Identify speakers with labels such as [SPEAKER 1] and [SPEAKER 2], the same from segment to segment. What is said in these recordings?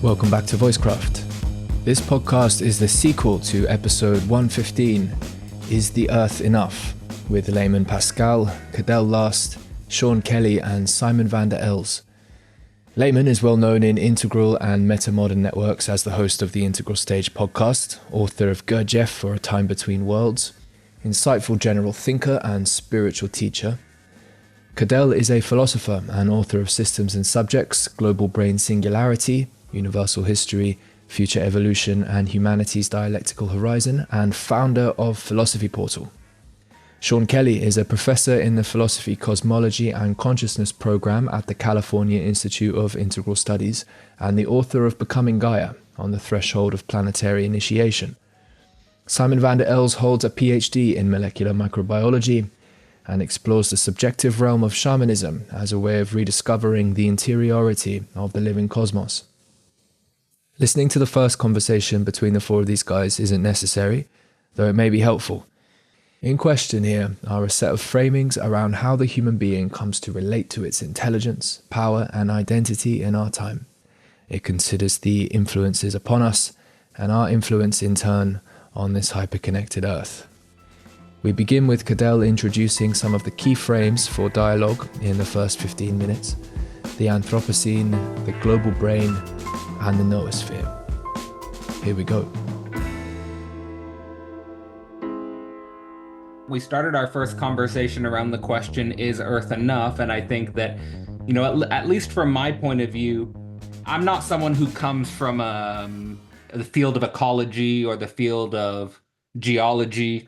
[SPEAKER 1] Welcome back to Voicecraft. This podcast is the sequel to episode 115, Is the Earth Enough? With Layman Pascal, Cadell Last, Sean Kelly and Simon van der Els. Layman is well known in integral and metamodern networks as the host of the Integral Stage podcast, author of Gurdjieff for A Time Between Worlds, insightful general thinker and spiritual teacher. Cadell is a philosopher and author of Systems and Subjects, Global Brain Singularity, Universal History, Future Evolution and Humanity's Dialectical Horizon, and founder of Philosophy Portal. Sean Kelly is a professor in the Philosophy, Cosmology and Consciousness program at the California Institute of Integral Studies and the author of Becoming Gaia on the Threshold of Planetary Initiation. Simon van der Els holds a PhD in molecular microbiology and explores the subjective realm of shamanism as a way of rediscovering the interiority of the living cosmos. Listening to the first conversation between the four of these guys isn't necessary, though it may be helpful. In question here are a set of framings around how the human being comes to relate to its intelligence, power, and identity in our time. It considers the influences upon us and our influence in turn on this hyperconnected Earth. We begin with Cadell introducing some of the key frames for dialogue in the first 15 minutes, the Anthropocene, the global brain, and the Noosphere. Here we go.
[SPEAKER 2] We started our first conversation around the question, is Earth enough? And I think that, at least from my point of view, I'm not someone who comes from the field of ecology or the field of geology.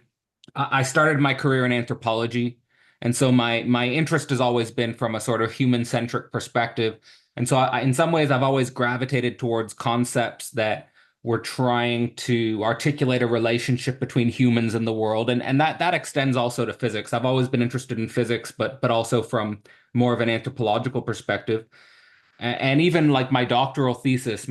[SPEAKER 2] I started my career in anthropology. And so my interest has always been from a sort of human-centric perspective. And so in some ways, I've always gravitated towards concepts that were trying to articulate a relationship between humans and the world. And that extends also to physics. I've always been interested in physics, but also from more of an anthropological perspective. And even like my doctoral thesis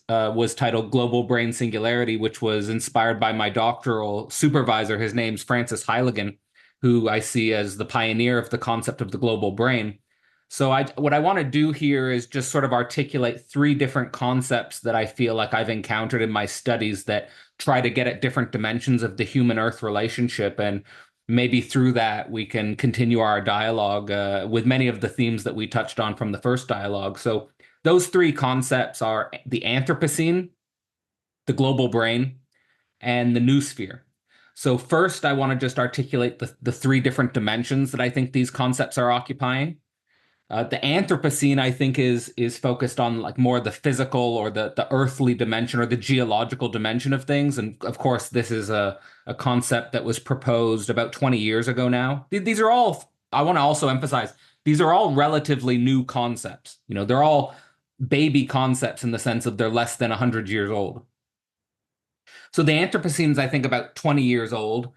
[SPEAKER 2] was titled Global Brain Singularity, which was inspired by my doctoral supervisor. His name's Francis Heiligen, who I see as the pioneer of the concept of the global brain. So what I want to do here is just sort of articulate three different concepts that I feel like I've encountered in my studies that try to get at different dimensions of the human-Earth relationship. And maybe through that, we can continue our dialogue with many of the themes that we touched on from the first dialogue. So those three concepts are the Anthropocene, the global brain, and the Noosphere. So first, I want to just articulate the three different dimensions that I think these concepts are occupying. The Anthropocene, I think, is focused on like more the physical or the earthly dimension or the geological dimension of things. And of course, this is a concept that was proposed about 20 years ago now. These are all, I want to also emphasize, these are all relatively new concepts. They're all baby concepts in the sense of they're less than 100 years old. So the Anthropocene is, I think, about 20 years old,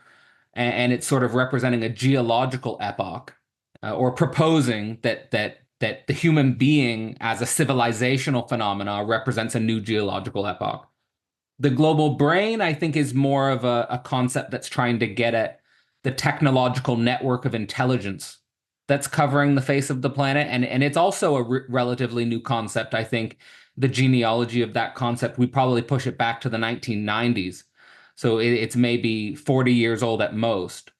[SPEAKER 2] and it's sort of representing a geological epoch. Or proposing that the human being as a civilizational phenomena represents a new geological epoch. The global brain, I think, is more of a concept that's trying to get at the technological network of intelligence that's covering the face of the planet. And it's also a relatively new concept. I think the genealogy of that concept, we probably push it back to the 1990s. So it's maybe 40 years old at most.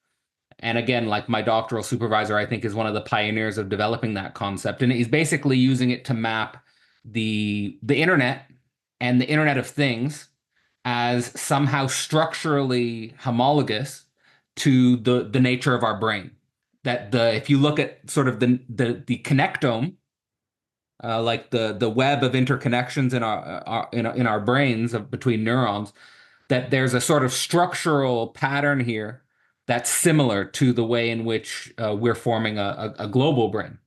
[SPEAKER 2] And again, like my doctoral supervisor, I think is one of the pioneers of developing that concept. And he's basically using it to map the internet and the Internet of Things as somehow structurally homologous to the nature of our brain. That if you look at sort of the connectome, like the web of interconnections in our brains between neurons, that there's a sort of structural pattern here that's similar to the way in which we're forming a global brain.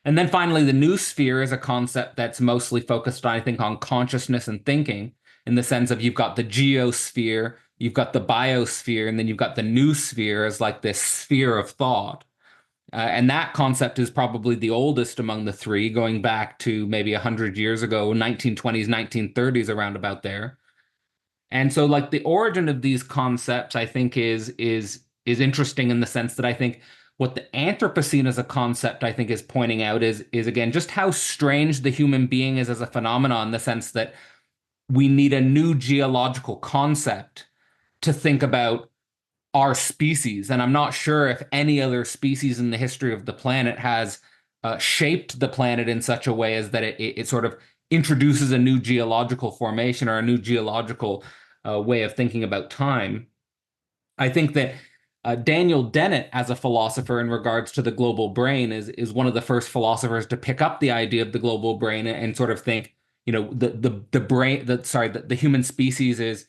[SPEAKER 2] And then finally, the Noosphere is a concept that's mostly focused, I think, on consciousness and thinking, in the sense of you've got the geosphere, you've got the biosphere, and then you've got the Noosphere as like this sphere of thought. And that concept is probably the oldest among the three, going back to maybe 100 years ago, 1920s, 1930s, around about there. And so like the origin of these concepts, I think, is interesting in the sense that I think What the Anthropocene as a concept, I think, is pointing out is again just how strange the human being is as a phenomenon, in the sense that we need a new geological concept to think about our species. And I'm not sure if any other species in the history of the planet has shaped the planet in such a way as that it sort of introduces a new geological formation or a new geological way of thinking about time. I think that Daniel Dennett, as a philosopher in regards to the global brain, is one of the first philosophers to pick up the idea of the global brain and sort of think, the brain, the human species is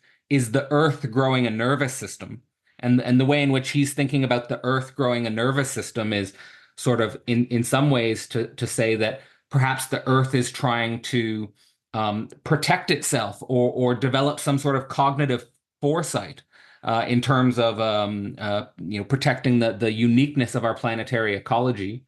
[SPEAKER 2] the Earth growing a nervous system, and the way in which he's thinking about the Earth growing a nervous system is sort of in some ways to say that perhaps the Earth is trying to protect itself or develop some sort of cognitive foresight in terms of protecting the uniqueness of our planetary ecology.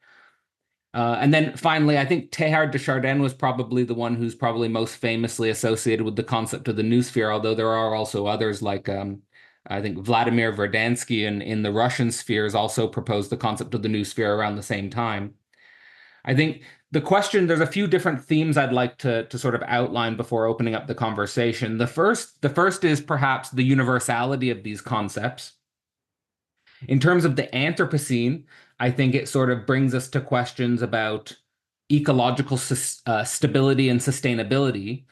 [SPEAKER 2] And then finally, I think Teilhard de Chardin was probably the one who's probably most famously associated with the concept of the noosphere, although there are also others like I think Vladimir Verdansky in the Russian spheres also proposed the concept of the noosphere around the same time. I think there's a few different themes I'd like to sort of outline before opening up the conversation. The first is perhaps the universality of these concepts. In terms of the Anthropocene, I think it sort of brings us to questions about ecological stability and sustainability.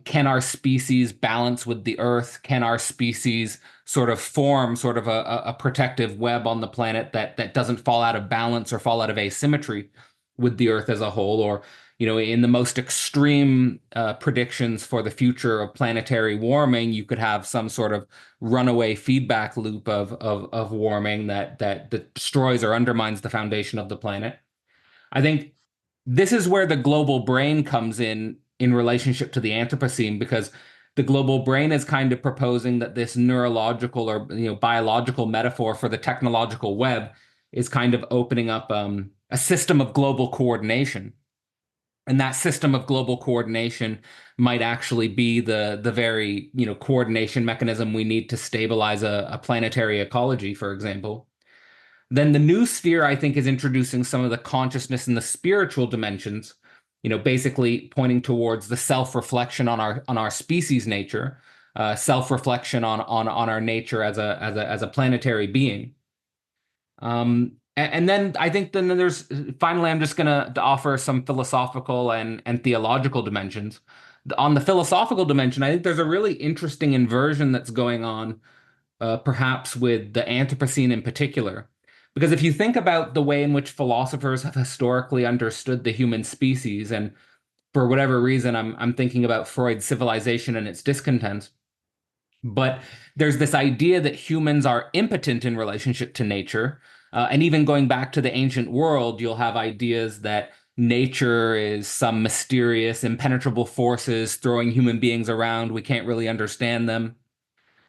[SPEAKER 2] Can our species balance with the Earth? Can our species sort of form sort of a protective web on the planet that doesn't fall out of balance or fall out of asymmetry with the Earth as a whole? Or, in the most extreme predictions for the future of planetary warming, you could have some sort of runaway feedback loop of warming that destroys or undermines the foundation of the planet. I think this is where the global brain comes in relationship to the Anthropocene, because the global brain is kind of proposing that this neurological or biological metaphor for the technological web is kind of opening up a system of global coordination. And that system of global coordination might actually be the very coordination mechanism we need to stabilize a planetary ecology, for example. Then the new sphere, I think, is introducing some of the consciousness and the spiritual dimensions, basically pointing towards the self-reflection on our species nature, self-reflection on our nature as a planetary being. And then I think then there's finally, I'm just going to offer some philosophical and theological dimensions. On the philosophical dimension, I think there's a really interesting inversion that's going on, perhaps with the Anthropocene in particular. Because if you think about the way in which philosophers have historically understood the human species, and for whatever reason, I'm thinking about Freud's Civilization and its discontents. But there's this idea that humans are impotent in relationship to nature. And even going back to the ancient world, you'll have ideas that nature is some mysterious, impenetrable forces throwing human beings around. We can't really understand them.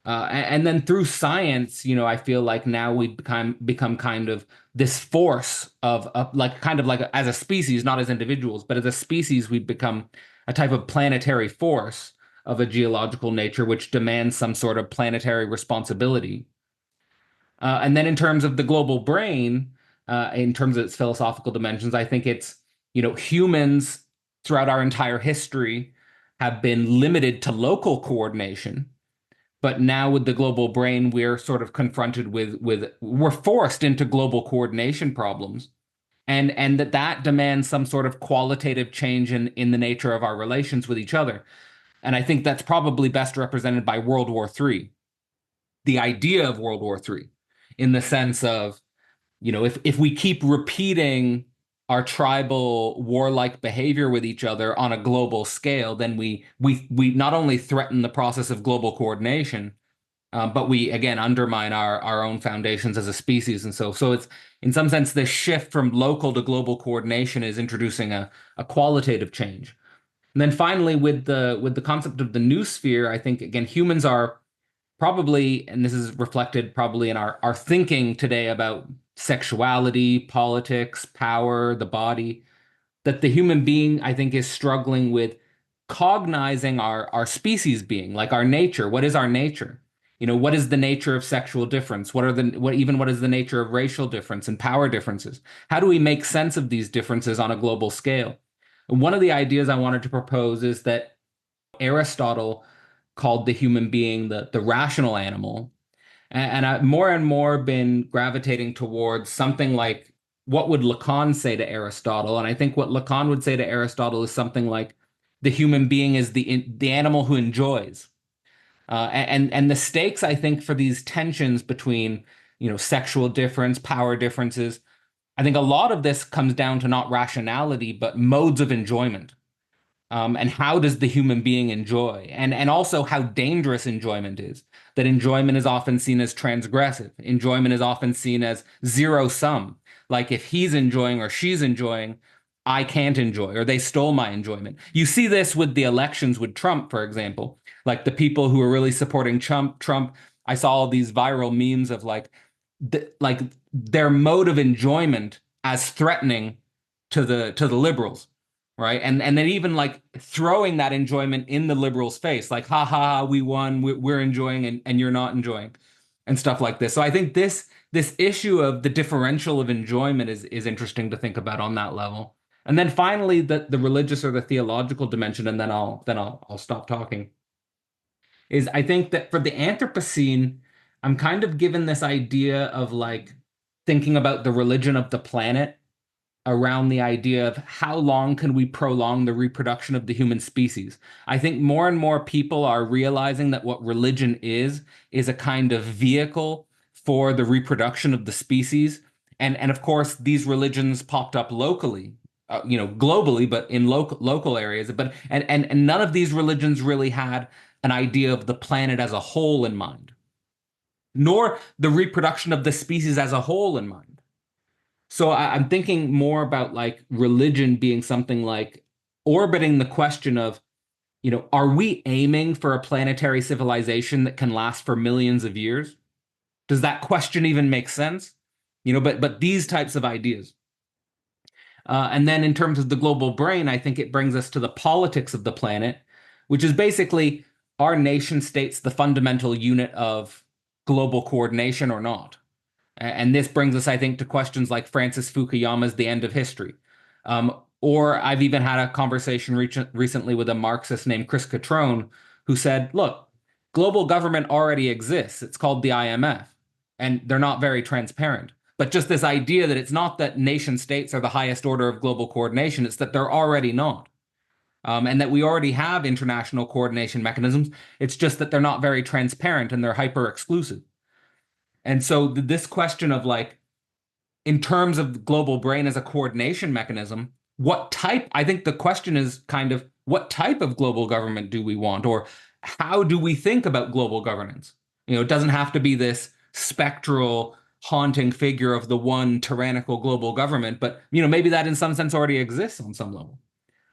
[SPEAKER 2] And then through science, I feel like now we become kind of this force of like kind of like as a species, not as individuals, but as a species, we've become a type of planetary force of a geological nature, which demands some sort of planetary responsibility. And then in terms of the global brain, in terms of its philosophical dimensions, I think it's, humans throughout our entire history have been limited to local coordination. But now with the global brain, we're sort of confronted with we're forced into global coordination problems. And that demands some sort of qualitative change in the nature of our relations with each other. And I think that's probably best represented by World War III, the idea of World War III, in the sense of, if we keep repeating our tribal warlike behavior with each other on a global scale, then we not only threaten the process of global coordination, but we again undermine our own foundations as a species. And so it's in some sense this shift from local to global coordination is introducing a qualitative change. And then finally, with the concept of the new sphere, I think again humans are probably, and this is reflected probably in our thinking today about sexuality, politics, power, the body, that the human being, I think, is struggling with cognizing our species being, like our nature. What is our nature? What is the nature of sexual difference? What is the nature of racial difference and power differences? How do we make sense of these differences on a global scale? And one of the ideas I wanted to propose is that Aristotle called the human being the rational animal. And I've more and more been gravitating towards something like what would Lacan say to Aristotle? And I think what Lacan would say to Aristotle is something like the human being is the animal who enjoys. And the stakes, I think, for these tensions between, sexual difference, power differences, I think a lot of this comes down to not rationality, but modes of enjoyment. And how does the human being enjoy? And also how dangerous enjoyment is. That enjoyment is often seen as transgressive. Enjoyment is often seen as zero sum. Like if he's enjoying or she's enjoying, I can't enjoy, or they stole my enjoyment. You see this with the elections with Trump, for example. Like the people who are really supporting Trump, I saw all these viral memes of like their mode of enjoyment as threatening to the liberals, right? And then even like throwing that enjoyment in the liberals' face, like ha ha, ha we won, we're enjoying and you're not enjoying, and stuff like this. So I think this issue of the differential of enjoyment is interesting to think about on that level. And then finally, the religious or the theological dimension, and then I'll stop talking. Is I think that for the Anthropocene, I'm kind of given this idea of like thinking about the religion of the planet around the idea of how long can we prolong the reproduction of the human species. I think more and more people are realizing that what religion is a kind of vehicle for the reproduction of the species. And of course, these religions popped up locally, globally, but in local areas. But and none of these religions really had an idea of the planet as a whole in mind, nor the reproduction of the species as a whole in mind. So I'm thinking more about like religion being something like orbiting the question of, are we aiming for a planetary civilization that can last for millions of years? Does that question even make sense? But these types of ideas. And then in terms of the global brain, I think it brings us to the politics of the planet, which is basically, are nation states the fundamental unit of global coordination or not? And this brings us, I think, to questions like Francis Fukuyama's The End of History. Or I've even had a conversation recently with a Marxist named Chris Catrone, who said, look, global government already exists. It's called the IMF, and they're not very transparent. But just this idea that it's not that nation states are the highest order of global coordination, it's that they're already not. And that we already have international coordination mechanisms. It's just that they're not very transparent and they're hyper exclusive. And so this question of like, in terms of the global brain as a coordination mechanism, I think the question is kind of what type of global government do we want, or how do we think about global governance? It doesn't have to be this spectral, haunting figure of the one tyrannical global government, but maybe that in some sense already exists on some level.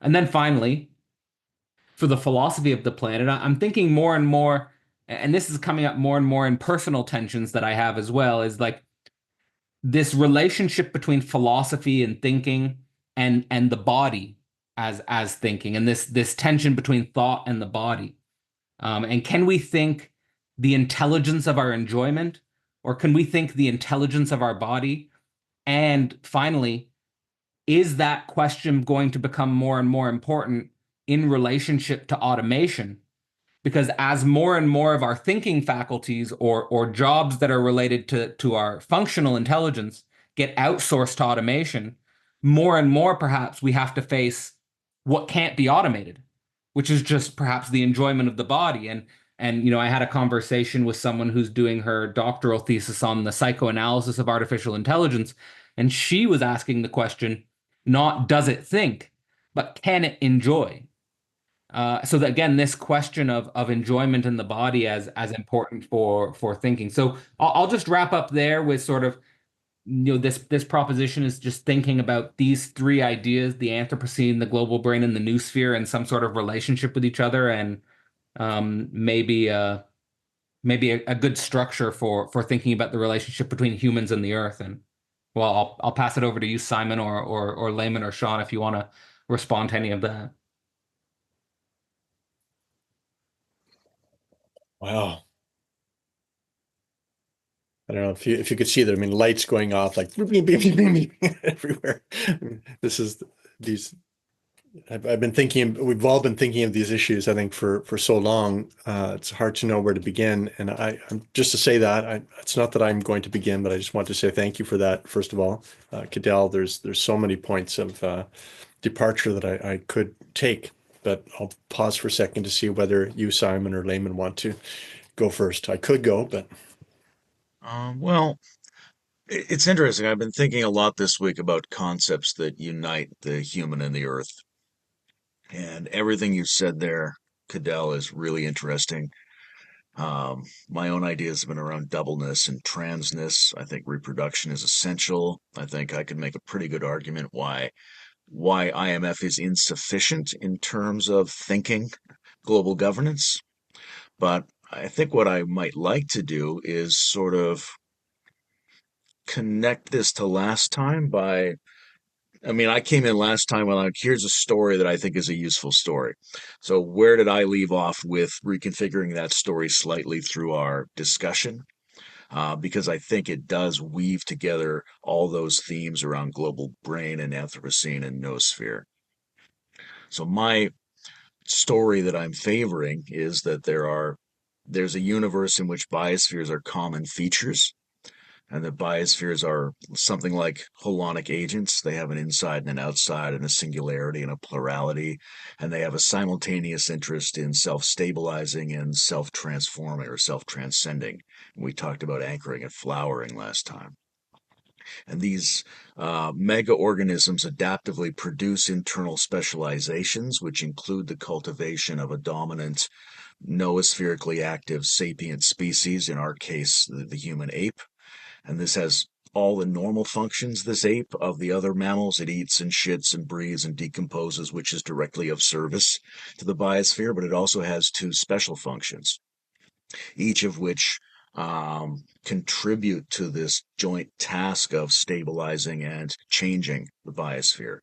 [SPEAKER 2] And then finally, for the philosophy of the planet, I'm thinking more and more, and this is coming up more and more in personal tensions that I have as well, is like this relationship between philosophy and thinking and the body as thinking, and this tension between thought and the body. And can we think the intelligence of our enjoyment, or can we think the intelligence of our body? And finally, is that question going to become more and more important in relationship to automation? Because as more and more of our thinking faculties or jobs that are related to our functional intelligence get outsourced to automation, more and more perhaps we have to face what can't be automated, which is just perhaps the enjoyment of the body. And I had a conversation with someone who's doing her doctoral thesis on the psychoanalysis of artificial intelligence, and she was asking the question, not does it think, but can it enjoy? So that, again, this question of enjoyment in the body as important for thinking. So I'll just wrap up there with sort of, this proposition is just thinking about these three ideas: the Anthropocene, the global brain, and the Noosphere, and some sort of relationship with each other, and maybe a good structure for thinking about the relationship between humans and the Earth. And well, I'll pass it over to you, Simon, or Layman or Sean, if you want to respond to any of that.
[SPEAKER 3] Wow. I don't know if you could see that. I mean, lights going off like beep, beep, beep, beep, beep, everywhere. This is these. I've been thinking. We've all been thinking of these issues. I think for so long, it's hard to know where to begin. And I'm just to say that it's not that I'm going to begin, but I just want to say thank you for that. First of all, Cadell, there's so many points of departure that I could take, but I'll pause for a second to see whether you, Simon, or Layman want to go first. I could go, but
[SPEAKER 4] Well, it's interesting. I've been thinking a lot this week about concepts that unite the human and the earth. And everything you said there, Cadell, is really interesting. My own ideas have been around doubleness and transness. I think reproduction is essential. I think I could make a pretty good argument why IMF is insufficient in terms of thinking global governance. But I think what I might like to do is sort of connect this to last time by I came in last time with like, here's a story that I think is a useful story. So where did I leave off with reconfiguring that story slightly through our discussion? Because I think it does weave together all those themes around global brain and Anthropocene and Noosphere. So my story that I'm favoring is that there's a universe in which biospheres are common features, and the biospheres are something like holonic agents. They have an inside and an outside and a singularity and a plurality, and they have a simultaneous interest in self-stabilizing and self-transforming or self-transcending. We talked about anchoring and flowering last time. And these mega organisms adaptively produce internal specializations, which include the cultivation of a dominant noospherically active sapient species, in our case, the human ape. And this has all the normal functions, this ape, of the other mammals. It eats and shits and breathes and decomposes, which is directly of service to the biosphere, but it also has two special functions, each of which contribute to this joint task of stabilizing and changing the biosphere.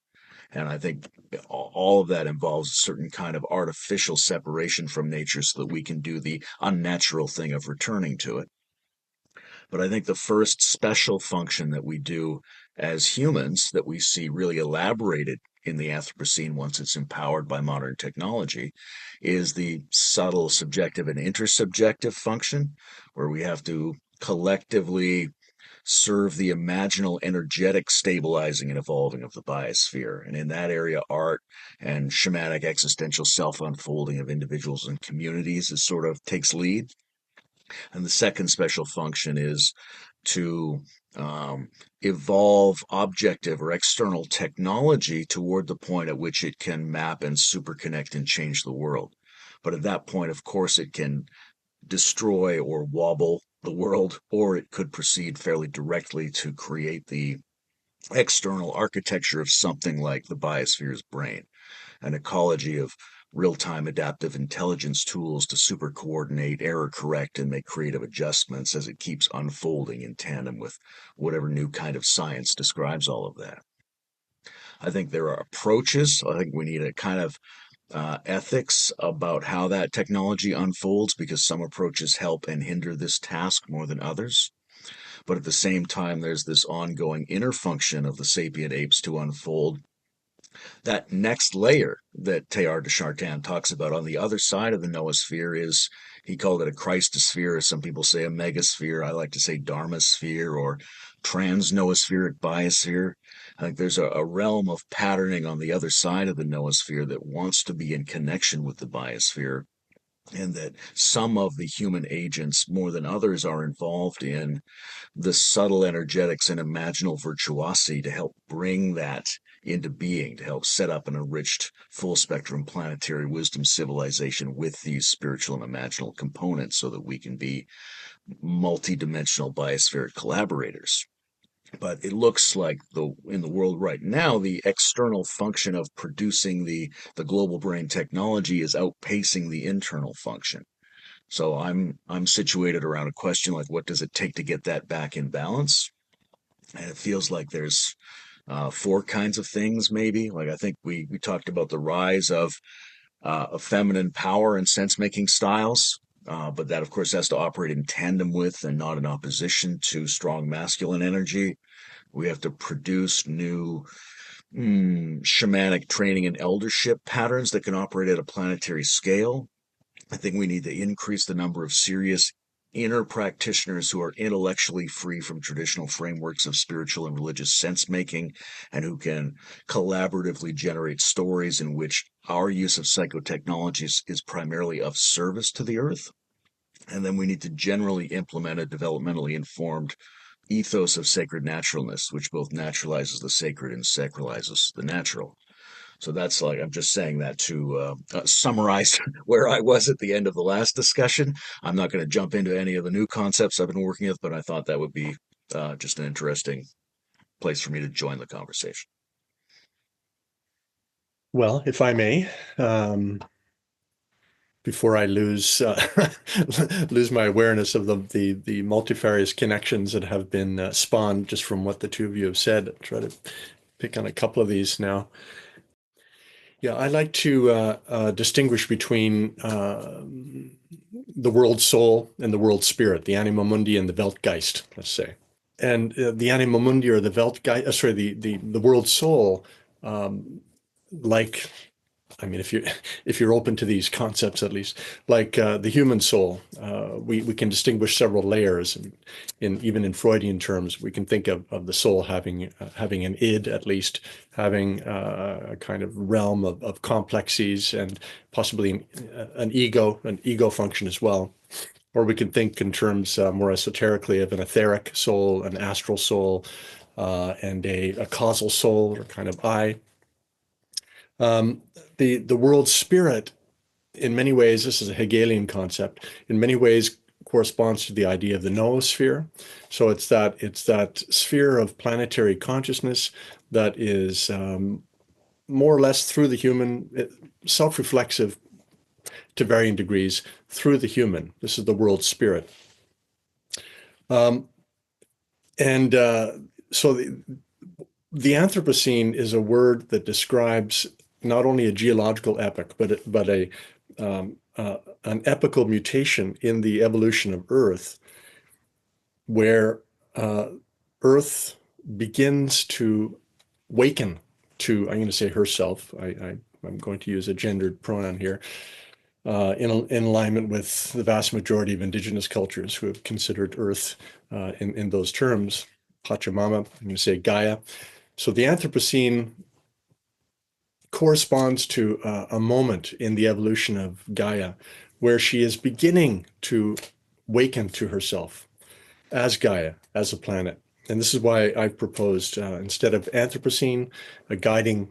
[SPEAKER 4] And I think all of that involves a certain kind of artificial separation from nature so that we can do the unnatural thing of returning to it. But I think the first special function that we do as humans that we see really elaborated in the Anthropocene once it's empowered by modern technology is the subtle subjective and intersubjective function, where we have to collectively serve the imaginal energetic stabilizing and evolving of the biosphere. And in that area, art and shamanic existential self unfolding of individuals and communities is sort of takes lead. And the second special function is to evolve objective or external technology toward the point at which it can map and superconnect and change the world. But at that point, of course, it can destroy or wobble the world, or it could proceed fairly directly to create the external architecture of something like the biosphere's brain, an ecology of real-time adaptive intelligence tools to super coordinate, error correct, and make creative adjustments as it keeps unfolding in tandem with whatever new kind of science describes all of that. I think there are approaches. I think we need a kind of ethics about how that technology unfolds because some approaches help and hinder this task more than others. But at the same time, there's this ongoing inner function of the sapient apes to unfold. That next layer that Teilhard de Chardin talks about on the other side of the noosphere is, he called it a Christosphere, or some people say a megasphere. I like to say dharmasphere or trans-noospheric biosphere. I think there's a realm of patterning on the other side of the noosphere that wants to be in connection with the biosphere, and that some of the human agents, more than others, are involved in the subtle energetics and imaginal virtuosity to help bring that into being, to help set up an enriched full spectrum planetary wisdom civilization with these spiritual and imaginal components so that we can be multidimensional biospheric collaborators. But it looks like in the world right now, the external function of producing the global brain technology is outpacing the internal function. So I'm situated around a question like, what does it take to get that back in balance? And it feels like there's four kinds of things, maybe. Like I think we talked about the rise of feminine power and sense making styles. but that, of course, has to operate in tandem with and not in opposition to strong masculine energy. We have to produce new shamanic training and eldership patterns that can operate at a planetary scale. I think we need to increase the number of serious inner practitioners who are intellectually free from traditional frameworks of spiritual and religious sense making, and who can collaboratively generate stories in which our use of psychotechnologies is primarily of service to the earth. And then we need to generally implement a developmentally informed ethos of sacred naturalness, which both naturalizes the sacred and sacralizes the natural. So that's like, I'm just saying that to summarize where I was at the end of the last discussion. I'm not going to jump into any of the new concepts I've been working with, but I thought that would be just an interesting place for me to join the conversation.
[SPEAKER 3] Well, if I may, before I lose lose my awareness of the multifarious connections that have been spawned just from what the two of you have said, I'll try to pick on a couple of these now. Yeah, I like to distinguish between the world soul and the world spirit, the anima mundi and the Weltgeist, let's say. And the anima mundi or the Weltgeist, the world soul, like, I mean, if you're open to these concepts, at least, like the human soul, we can distinguish several layers. Even in Freudian terms, we can think of the soul having an id, at least, having a kind of realm of complexes, and possibly an ego function as well. Or we can think in terms more esoterically of an etheric soul, an astral soul, and a causal soul, or kind of I. The world spirit, in many ways, this is a Hegelian concept, in many ways corresponds to the idea of the noosphere. So it's that sphere of planetary consciousness that is more or less through the human, self-reflexive to varying degrees through the human. This is the world spirit. So the Anthropocene is a word that describes not only a geological epoch, but an epochal mutation in the evolution of Earth, where Earth begins to waken to, I'm going to say herself, I'm going to use a gendered pronoun here, in alignment with the vast majority of indigenous cultures who have considered Earth in those terms, Pachamama, I'm going to say Gaia. So the Anthropocene corresponds to a moment in the evolution of Gaia where she is beginning to waken to herself as Gaia, as a planet. And this is why I've proposed, instead of Anthropocene, a guiding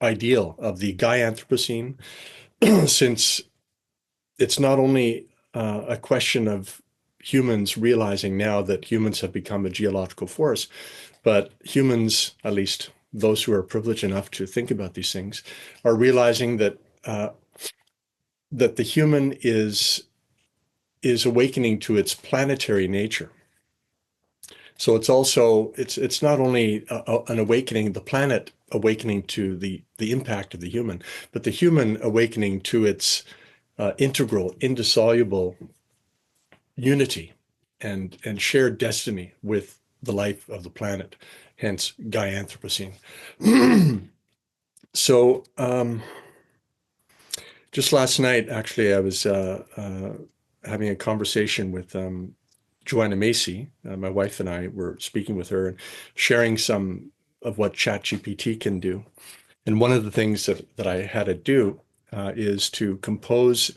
[SPEAKER 3] ideal of the Gaia Anthropocene, since it's not only a question of humans realizing now that humans have become a geological force, but humans, at least those who are privileged enough to think about these things, are realizing that that the human is awakening to its planetary nature. So it's not only an awakening, the planet awakening to the impact of the human, but the human awakening to its integral, indissoluble unity and shared destiny with the life of the planet, hence Gaia Anthropocene. So just last night, actually, I was having a conversation with Joanna Macy. My wife and I were speaking with her and sharing some of what ChatGPT can do. And one of the things that I had to do is to compose.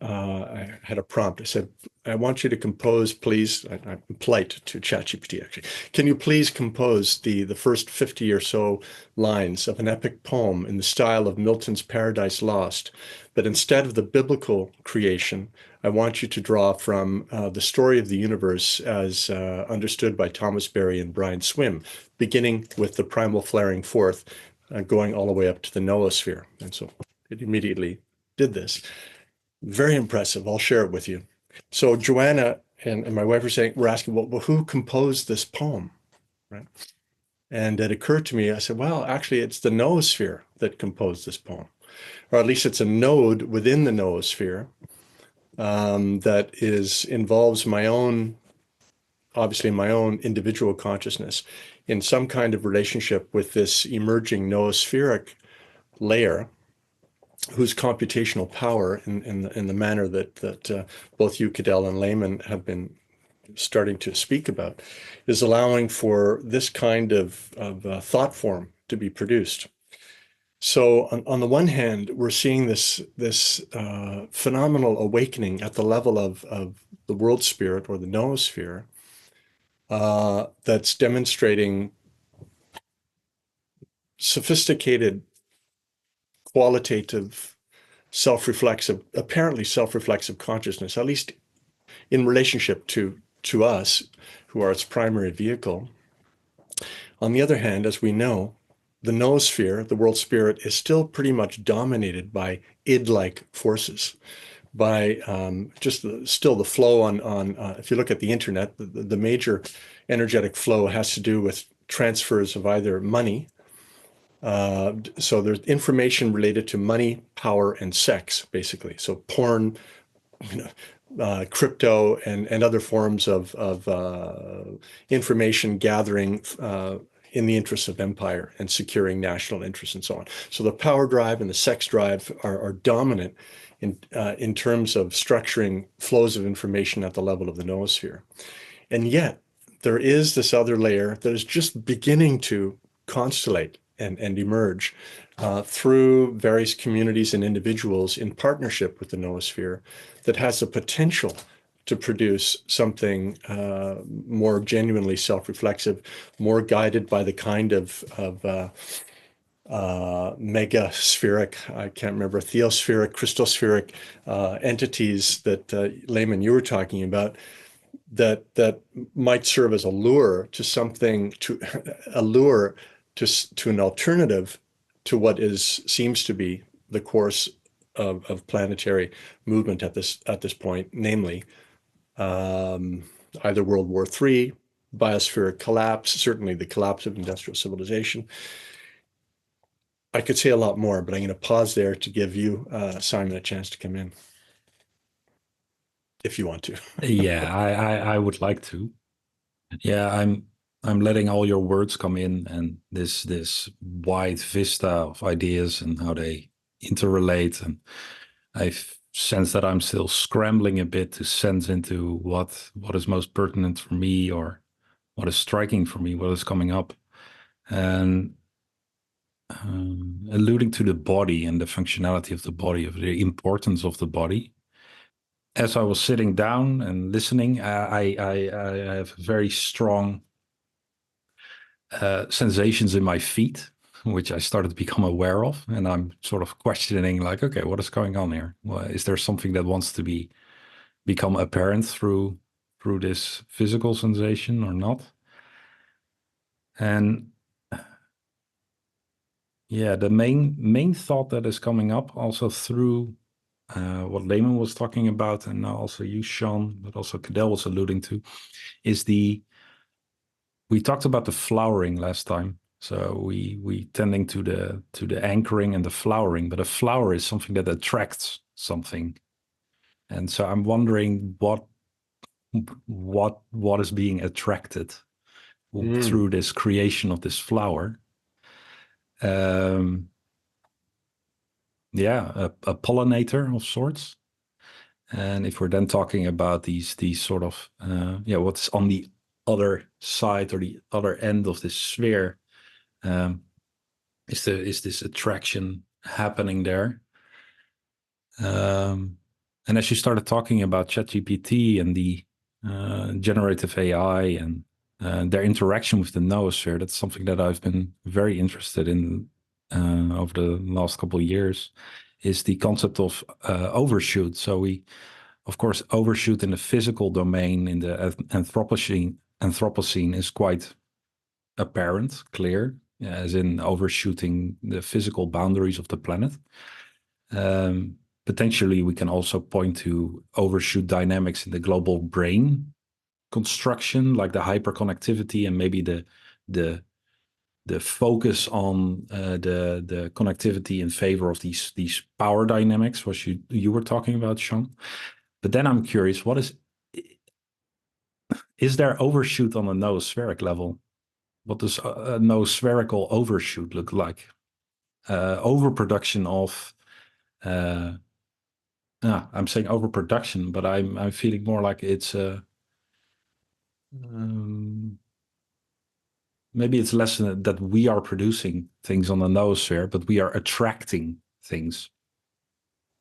[SPEAKER 3] I had a prompt. I said, I want you to compose, please. I'm polite to ChatGPT, actually. Can you please compose the first 50 or so lines of an epic poem in the style of Milton's Paradise Lost? But instead of the biblical creation, I want you to draw from the story of the universe as understood by Thomas Berry and Brian Swim, beginning with the primal flaring forth, going all the way up to the noosphere. And so it immediately did this. Very impressive. I'll share it with you. So Joanna and my wife were asking, well, who composed this poem, right? And it occurred to me, I said, well, actually, it's the noosphere that composed this poem. or at least it's a node within the noosphere that involves obviously my own individual consciousness in some kind of relationship with this emerging noospheric layer, whose computational power, in the manner that both you, Cadell, and Layman have been starting to speak about, is allowing for this kind of thought form to be produced. So on the one hand, we're seeing this phenomenal awakening at the level of the world spirit or the noosphere that's demonstrating sophisticated, qualitative, apparently self-reflexive consciousness, at least in relationship to us, who are its primary vehicle. On the other hand, as we know, the noosphere, the world spirit, is still pretty much dominated by id-like forces, by still the flow on if you look at the internet, the major energetic flow has to do with transfers of either money. So there's information related to money, power, and sex, basically. So porn, crypto, and other forms of information gathering in the interests of empire and securing national interests and so on. So the power drive and the sex drive are dominant in terms of structuring flows of information at the level of the noosphere. And yet there is this other layer that is just beginning to constellate and emerge through various communities and individuals in partnership with the noosphere, that has the potential to produce something more genuinely self-reflexive, more guided by the kind of megaspheric, I can't remember, theospheric, crystospheric entities that Layman, you were talking about, that might serve as a lure to something, to an alternative to what seems to be the course of planetary movement at this point, namely either World War III, biospheric collapse, certainly the collapse of industrial civilization. I could say a lot more, but I'm going to pause there to give you, Simon, a chance to come in, if you want to.
[SPEAKER 5] Yeah, I would like to. Yeah, I'm letting all your words come in, and this wide vista of ideas and how they interrelate, and I sense that I'm still scrambling a bit to sense into what is most pertinent for me, or what is striking for me, what is coming up, and alluding to the body and the functionality of the body, of the importance of the body. As I was sitting down and listening, I have very strong sensations in my feet, which I started to become aware of, and I'm sort of questioning, like, okay, what is going on here? Well, is there something that wants to become apparent through this physical sensation or not? And yeah, the main thought that is coming up also through what Layman was talking about, and now also you, Sean, but also Cadell was alluding to, is we talked about the flowering last time. So we tending to the anchoring and the flowering, but a flower is something that attracts something. And so I'm wondering what is being attracted through this creation of this flower. Yeah, a pollinator of sorts. And if we're then talking about these sort of what's on the other side or the other end of this sphere, is this attraction happening there? And as you started talking about ChatGPT and the generative AI and their interaction with the noosphere, that's something that I've been very interested in over the last couple of years, is the concept of overshoot. So we, of course, overshoot in the physical domain in the Anthropocene is quite apparent, clear, as in overshooting the physical boundaries of the planet. Potentially, we can also point to overshoot dynamics in the global brain construction, like the hyperconnectivity and maybe the the focus on the connectivity in favor of these power dynamics, what you were talking about, Sean. But then I'm curious, is there overshoot on a noospheric level? What does a noospherical overshoot look like? Overproduction of, I'm saying overproduction, but I'm feeling more like it's maybe it's less that we are producing things on the noosphere, but we are attracting things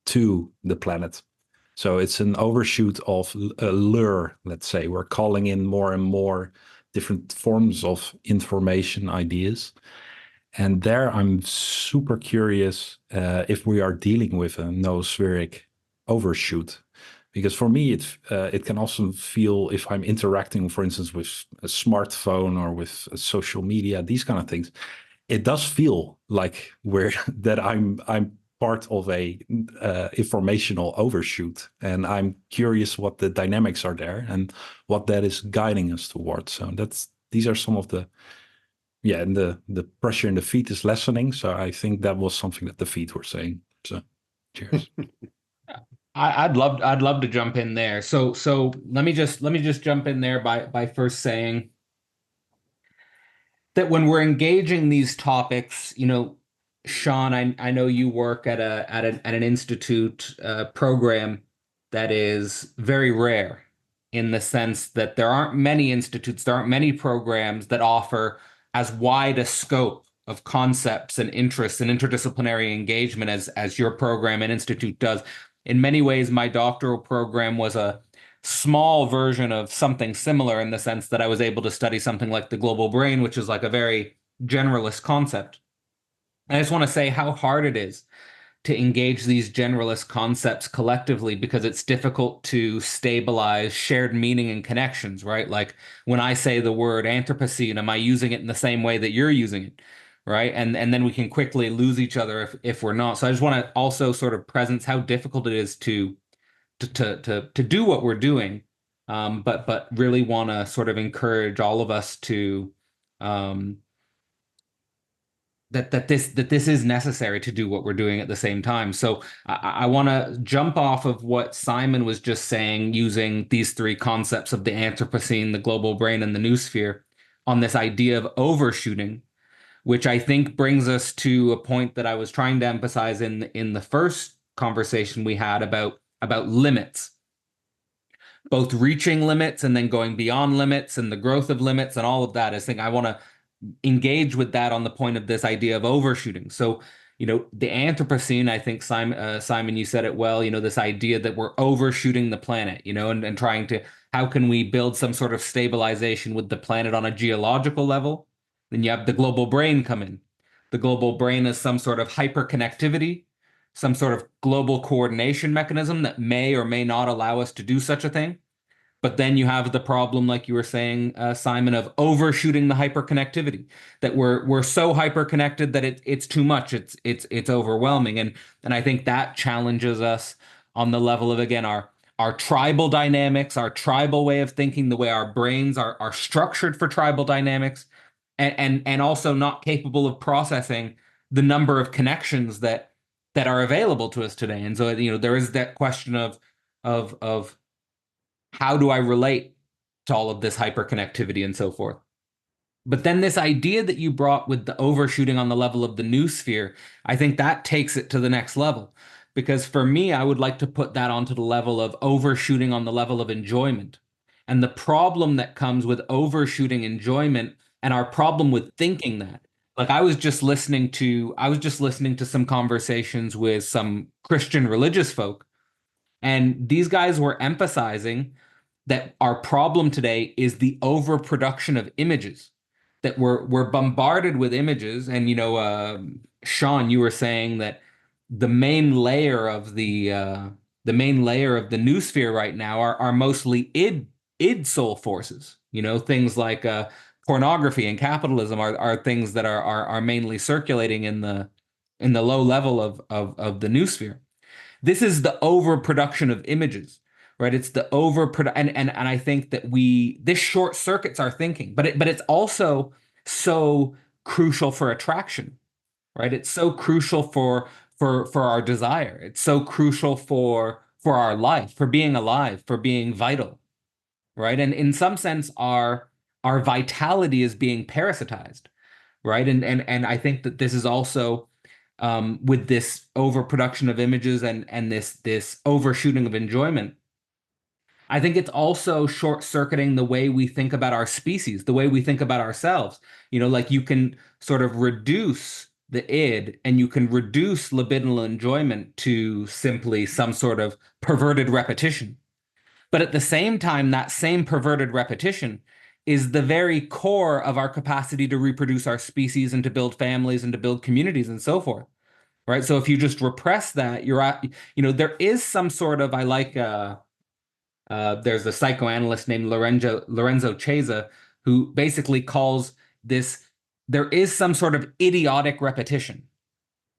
[SPEAKER 5] to the planet. So it's an overshoot of a lure, let's say. We're calling in more and more different forms of information, ideas. And there I'm super curious if we are dealing with a noospheric overshoot. Because for me, it can also feel, if I'm interacting, for instance, with a smartphone or with social media, these kind of things, it does feel like that I'm part of a informational overshoot, and I'm curious what the dynamics are there and what that is guiding us towards. So these are some of the and the pressure in the feet is lessening. So I think that was something that the feet were saying. So cheers.
[SPEAKER 2] I'd love to jump in there. So let me just jump in there by first saying that when we're engaging these topics, Sean, I know you work at an institute program that is very rare, in the sense that there aren't many institutes, there aren't many programs that offer as wide a scope of concepts and interests and interdisciplinary engagement as your program and institute does. In many ways, my doctoral program was a small version of something similar, in the sense that I was able to study something like the global brain, which is like a very generalist concept. I just want to say how hard it is to engage these generalist concepts collectively, because it's difficult to stabilize shared meaning and connections, right? Like when I say the word Anthropocene, am I using it in the same way that you're using it, right? And then we can quickly lose each other if we're not. So I just want to also sort of presence how difficult it is to do what we're doing, but really want to sort of encourage all of us to that this is necessary to do what we're doing at the same time. So I want to jump off of what Simon was just saying, using these three concepts of the Anthropocene, the global brain, and the Noosphere, on this idea of overshooting, which I think brings us to a point that I was trying to emphasize in the first conversation we had about limits, both reaching limits and then going beyond limits, and the growth of limits and all of that. I want to engage with that on the point of this idea of overshooting. So, the Anthropocene, I think Simon, you said it well, this idea that we're overshooting the planet, and trying to, how can we build some sort of stabilization with the planet on a geological level? Then you have the global brain come in. The global brain is some sort of hyperconnectivity, some sort of global coordination mechanism that may or may not allow us to do such a thing. But then you have the problem, like you were saying, Simon, of overshooting the hyperconnectivity, that we're so hyperconnected that it's too much. It's overwhelming. And I think that challenges us on the level of, again, our tribal dynamics, our tribal way of thinking, the way our brains are structured for tribal dynamics, and also not capable of processing the number of connections that are available to us today. And so, there is that question of how do I relate to all of this hyperconnectivity and so forth. But then this idea that you brought with the overshooting on the level of the Noosphere, I think that takes it to the next level. Because for me, I would like to put that onto the level of overshooting on the level of enjoyment. And the problem that comes with overshooting enjoyment, and our problem with thinking that. Like I was just listening to some conversations with some Christian religious folk, and these guys were emphasizing that our problem today is the overproduction of images, that we're bombarded with images. And Sean, you were saying that the main layer of the noosphere right now are mostly id soul forces. Things like pornography and capitalism are things that are mainly circulating in the low level of the noosphere. This is the overproduction of images, right? It's the and I think that this short circuits our thinking, but it's also so crucial for attraction, right? It's so crucial for our desire. It's so crucial for our life, for being alive, for being vital, right? And in some sense, our vitality is being parasitized, right? And I think that this is also with this overproduction of images and this overshooting of enjoyment. I think it's also short-circuiting the way we think about our species, the way we think about ourselves. Like you can sort of reduce the id and you can reduce libidinal enjoyment to simply some sort of perverted repetition. But at the same time, that same perverted repetition is the very core of our capacity to reproduce our species and to build families and to build communities and so forth. Right. So if you just repress that, you're at, there is some sort of, there's a psychoanalyst named Lorenzo Chesa who basically calls this, there is some sort of idiotic repetition,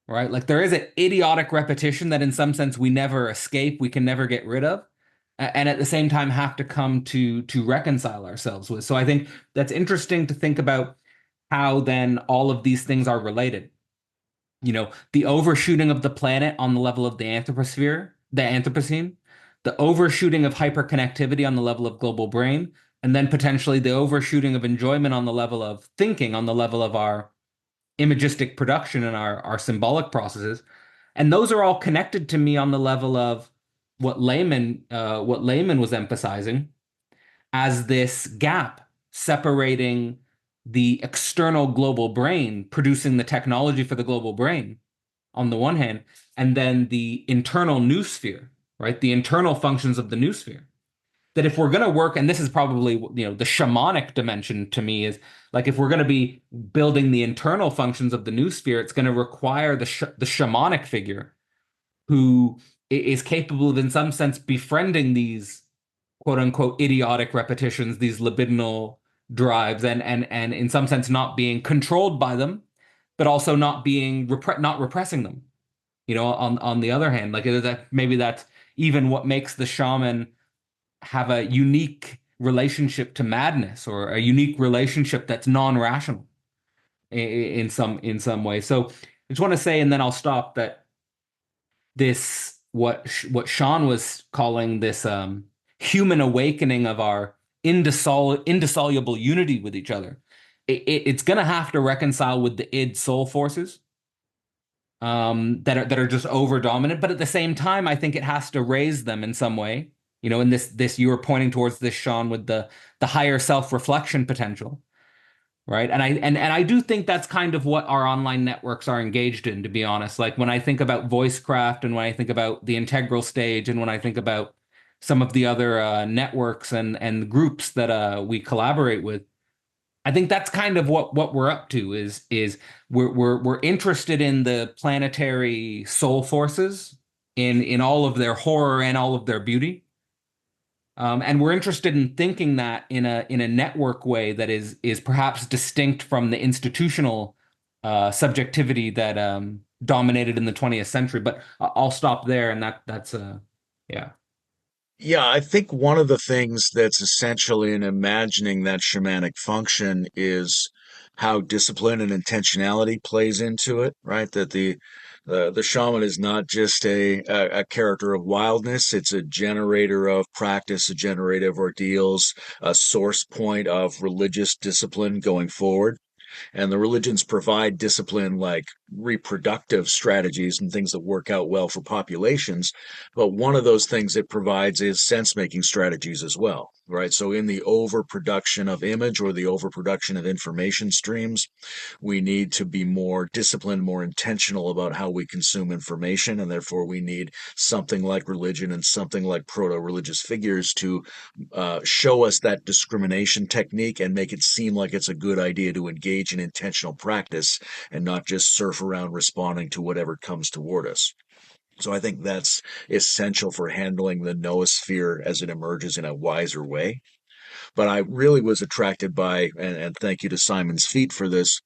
[SPEAKER 2] right? Like there is an idiotic repetition that in some sense we never escape, we can never get rid of, and at the same time have to come to reconcile ourselves with. So I think that's interesting to think about how then all of these things are related. The overshooting of the planet on the level of the Anthropocene, the overshooting of hyperconnectivity on the level of global brain, and then potentially the overshooting of enjoyment on the level of thinking, on the level of our imagistic production and our symbolic processes. And those are all connected to me on the level of what Layman was emphasizing as this gap separating the external global brain, producing the technology for the global brain on the one hand, and then the internal noosphere, right? The internal functions of the noosphere. That if we're going to work, and this is probably, the shamanic dimension to me is like, if we're going to be building the internal functions of the noosphere, it's going to require the shamanic figure who is capable of, in some sense, befriending these quote unquote idiotic repetitions, these libidinal drives, and in some sense not being controlled by them, but also not being not repressing them. On the other hand, like maybe that's even what makes the shaman have a unique relationship to madness, or a unique relationship that's non-rational in some way. So I just want to say, and then I'll stop, that this what Sean was calling this human awakening of our indissoluble unity with each other. It's going to have to reconcile with the id soul forces that are just over dominant, but at the same time, I think it has to raise them in some way. In this you were pointing towards this, Sean, with the higher self-reflection potential, right? And I do think that's kind of what our online networks are engaged in, to be honest. Like when I think about Voicecraft, and when I think about the Integral Stage, and when I think about some of the other networks and groups that we collaborate with, I think that's kind of what we're up to. Is we're interested in the planetary soul forces in all of their horror and all of their beauty. And we're interested in thinking that in a network way that is perhaps distinct from the institutional subjectivity that dominated in the 20th century. But I'll stop there, and that's yeah.
[SPEAKER 4] Yeah, I think one of the things that's essential in imagining that shamanic function is how discipline and intentionality plays into it, right? That the shaman is not just a character of wildness; it's a generator of practice, a generator of ordeals, a source point of religious discipline going forward. And the religions provide discipline like reproductive strategies and things that work out well for populations. But one of those things it provides is sense making strategies as well, right? So, in the overproduction of image or the overproduction of information streams, we need to be more disciplined, more intentional about how we consume information. And therefore, we need something like religion and something like proto religious figures to show us that discrimination technique and make it seem like it's a good idea to engage in intentional practice and not just surf around responding to whatever comes toward us. So I think that's essential for handling the noosphere as it emerges in a wiser way. But I really was attracted by, and thank you to Simon's Feet for this,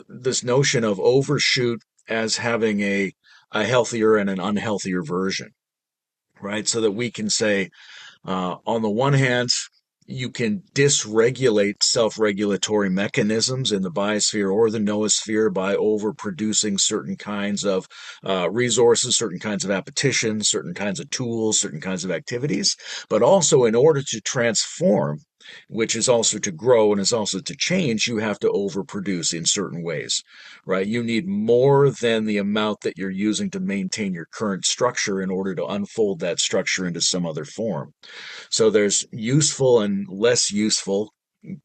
[SPEAKER 4] this notion of overshoot as having a healthier and an unhealthier version, right? So that we can say, on the one hand, you can dysregulate self-regulatory mechanisms in the biosphere or the noosphere by overproducing certain kinds of resources, certain kinds of appetitions, certain kinds of tools, certain kinds of activities. But also, in order to transform, which is also to grow and is also to change, you have to overproduce in certain ways, right? You need more than the amount that you're using to maintain your current structure in order to unfold that structure into some other form. So there's useful and less useful,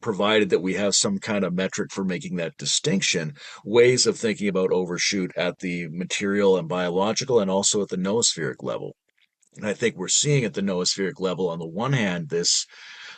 [SPEAKER 4] provided that we have some kind of metric for making that distinction, ways of thinking about overshoot at the material and biological and also at the noospheric level. And I think we're seeing at the noospheric level, on the one hand, this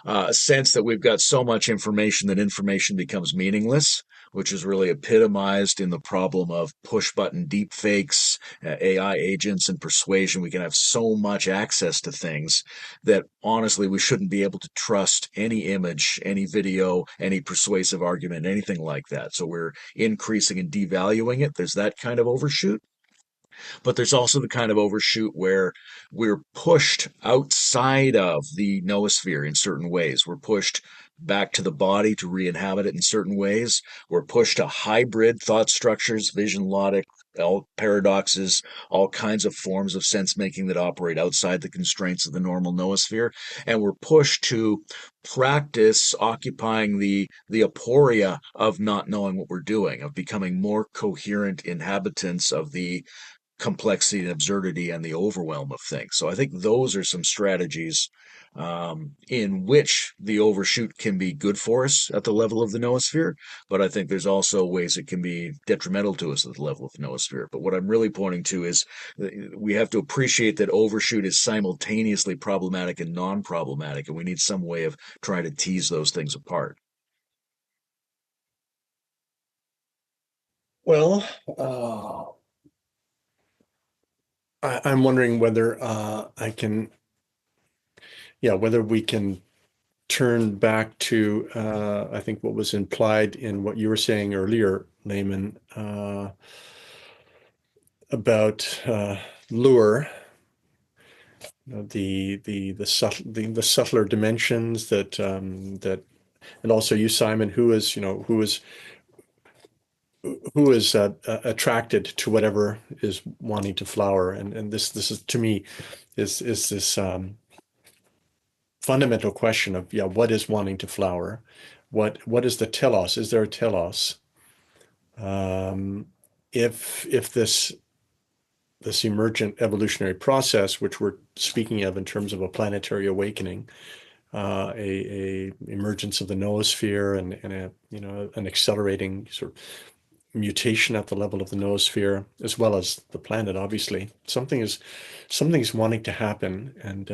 [SPEAKER 4] a sense that we've got so much information that information becomes meaningless, which is really epitomized in the problem of push button deepfakes, AI agents, and persuasion. We can have so much access to things that honestly we shouldn't be able to trust any image, any video, any persuasive argument, anything like that. So we're increasing and devaluing it. There's that kind of overshoot. But there's also the kind of overshoot where we're pushed outside of the noosphere in certain ways. We're pushed back to the body to re-inhabit it in certain ways. We're pushed to hybrid thought structures, vision logic, all paradoxes, all kinds of forms of sense making that operate outside the constraints of the normal noosphere. And we're pushed to practice occupying the aporia of not knowing what we're doing, of becoming more coherent inhabitants of the complexity and absurdity and the overwhelm of things. So I think those are some strategies in which the overshoot can be good for us at the level of the noosphere, but I think there's also ways it can be detrimental to us at the level of the noosphere. But what I'm really pointing to is we have to appreciate that overshoot is simultaneously problematic and non-problematic, and we need some way of trying to tease those things apart.
[SPEAKER 3] Well, I'm wondering whether whether we can turn back to, I think what was implied in what you were saying earlier, Layman, about lure, the subtler dimensions that and also you, Simon, who is attracted to whatever is wanting to flower, and this is, to me, is this fundamental question of what is wanting to flower, what is the telos? Is there a telos? If this emergent evolutionary process, which we're speaking of in terms of a planetary awakening, a emergence of the noosphere and an accelerating sort of mutation at the level of the noosphere, as well as the planet, obviously. Something's wanting to happen, and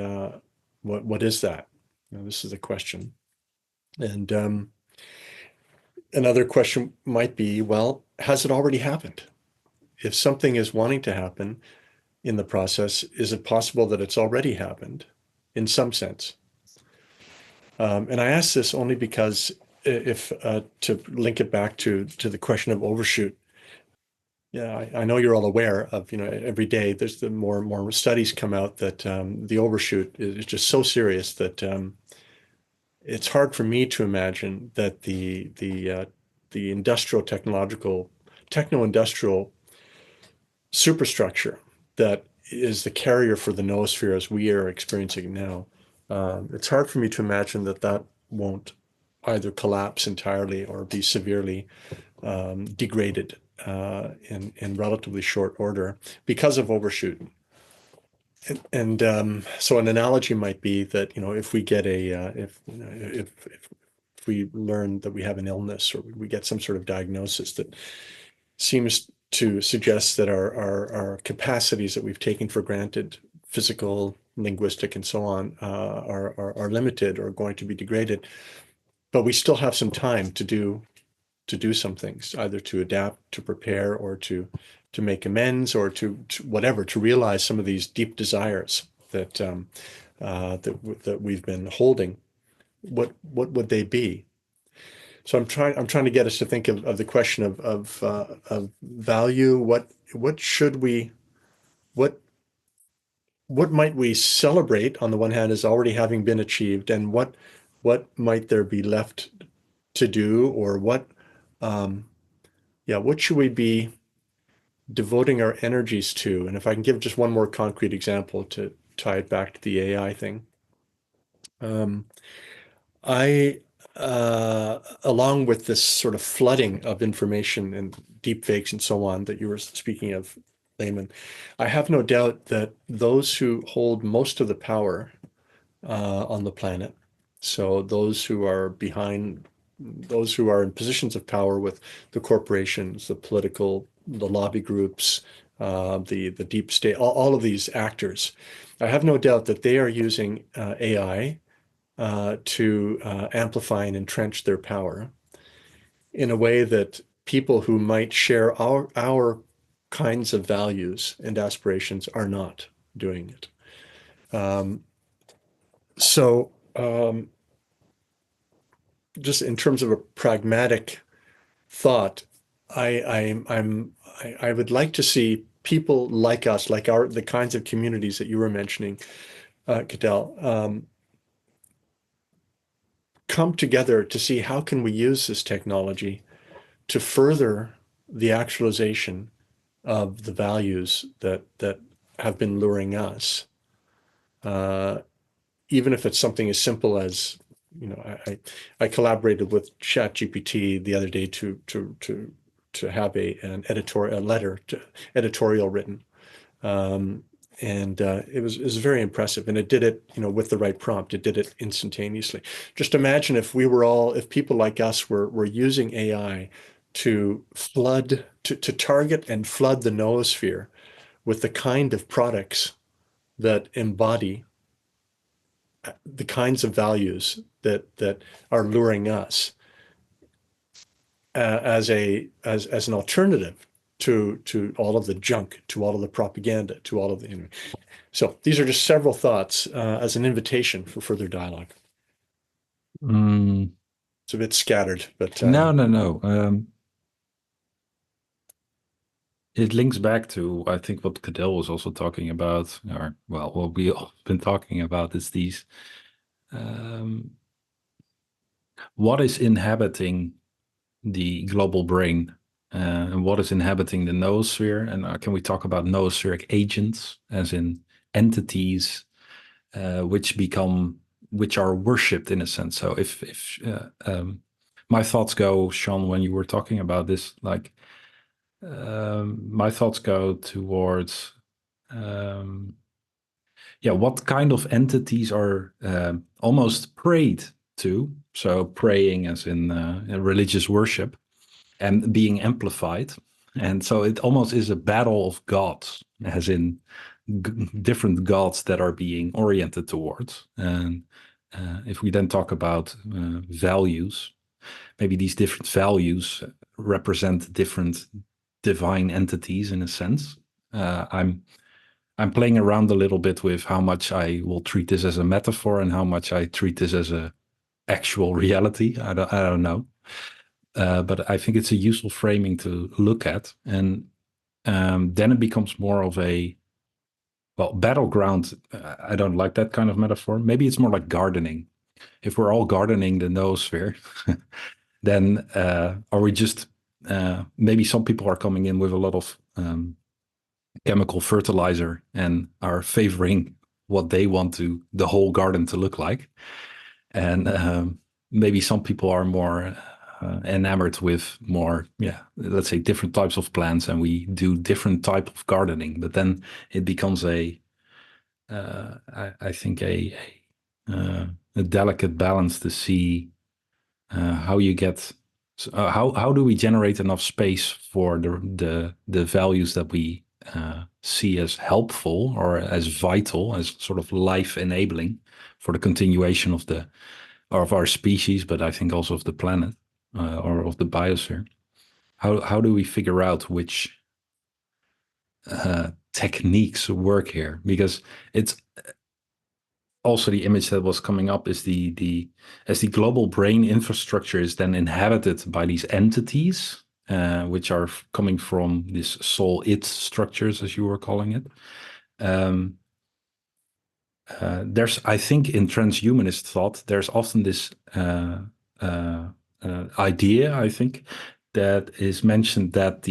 [SPEAKER 3] what is that? This is a question. And another question might be, well, has it already happened? If something is wanting to happen in the process, is it possible that it's already happened in some sense? And I ask this only because if to link it back to the question of overshoot. Yeah, I know you're all aware of, every day there's the more studies come out that the overshoot is just so serious that it's hard for me to imagine that the techno-industrial superstructure that is the carrier for the noosphere as we are experiencing now, it's hard for me to imagine that won't either collapse entirely or be severely degraded in relatively short order because of overshoot. And so an analogy might be that if we get if we learn that we have an illness, or we get some sort of diagnosis that seems to suggest that our capacities that we've taken for granted, physical, linguistic, and so on, are limited or going to be degraded, but we still have some time to do some things, either to adapt, to prepare, or to make amends, or to whatever, to realize some of these deep desires that that we've been holding. What would they be? So I'm trying to get us to think of the question of value. What should we what might we celebrate on the one hand as already having been achieved, and what what might there be left to do, or what should we be devoting our energies to? And if I can give just one more concrete example to tie it back to the AI thing. I, along with this sort of flooding of information and deep fakes and so on that you were speaking of, Layman, I have no doubt that those who hold most of the power on the planet, so those who are in positions of power with the corporations, the political, the lobby groups, the deep state, all of these actors, I have no doubt that they are using AI to amplify and entrench their power in a way that people who might share our kinds of values and aspirations are not doing it. So just in terms of a pragmatic thought, I would like to see people like us, like the kinds of communities that you were mentioning, Cadell, come together to see how can we use this technology to further the actualization of the values that have been luring us. Even if it's something as simple as, I collaborated with ChatGPT the other day to have an editorial written, and it was very impressive, and it did it, with the right prompt. It did it instantaneously. Just imagine if people like us were using AI to target and flood the noosphere with the kind of products that embody the kinds of values that are luring us, as an alternative to all of the junk, to all of the propaganda, to all of the. So these are just several thoughts as an invitation for further dialogue. It's a bit scattered, but
[SPEAKER 5] no. It links back to, I think, what Cadell was also talking about, or what we all been talking about is these. What is inhabiting the global brain, and what is inhabiting the noosphere? And can we talk about noospheric agents, as in entities which are worshipped in a sense? So if my thoughts go, Sean, when you were talking about this, like. My thoughts go towards, what kind of entities are almost prayed to. So praying as in religious worship and being amplified. And so it almost is a battle of gods, as in different gods that are being oriented towards. And if we then talk about values, maybe these different values represent different divine entities in a sense. I'm playing around a little bit with how much I will treat this as a metaphor and how much I treat this as a actual reality. I don't know, but I think it's a useful framing to look at, and then it becomes more of a battleground. I don't like that kind of metaphor. Maybe it's more like gardening. If we're all gardening the noosphere, then are we just maybe some people are coming in with a lot of chemical fertilizer and are favoring what they want the whole garden to look like. And maybe some people are more enamored with more, let's say different types of plants, and we do different type of gardening. But then it becomes I think a delicate balance to see how you get. So how do we generate enough space for the values that we see as helpful or as vital, as sort of life enabling for the continuation of our species, but I think also of the planet or of the biosphere? How do we figure out which techniques work here? Because it's also the image that was coming up is as the global brain infrastructure is then inhabited by these entities, which are coming from this soul-it structures, as you were calling it. I think in transhumanist thought, there's often this idea, I think, that is mentioned that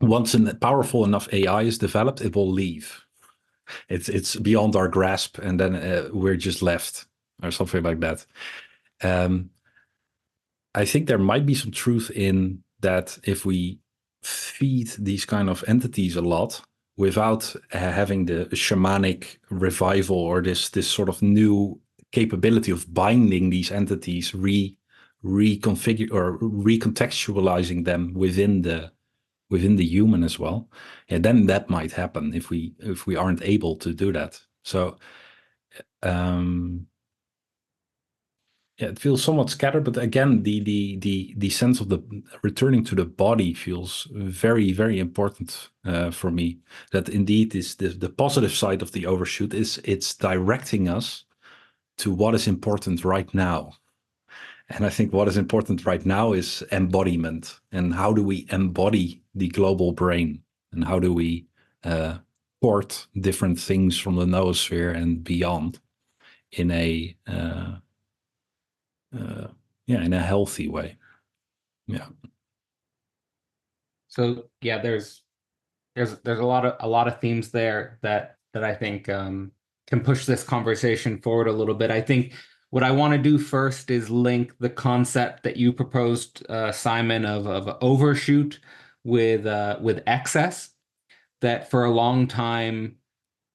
[SPEAKER 5] once a powerful enough AI is developed, it will leave. It's beyond our grasp, and then we're just left, or something like that. I think there might be some truth in that if we feed these kind of entities a lot without having the shamanic revival or this sort of new capability of binding these entities, reconfigure or recontextualizing them within the human as well, then that might happen if we aren't able to do that. So it feels somewhat scattered, but again, the sense of the returning to the body feels very, very important for me. That indeed is the positive side of the overshoot is it's directing us to what is important right now. And I think what is important right now is embodiment. And how do we embody the global brain? And how do we port different things from the noosphere and beyond in a in a healthy way? Yeah.
[SPEAKER 2] So yeah, there's a lot of themes there that I think can push this conversation forward a little bit. I think what I want to do first is link the concept that you proposed, Simon, of overshoot with excess. That for a long time,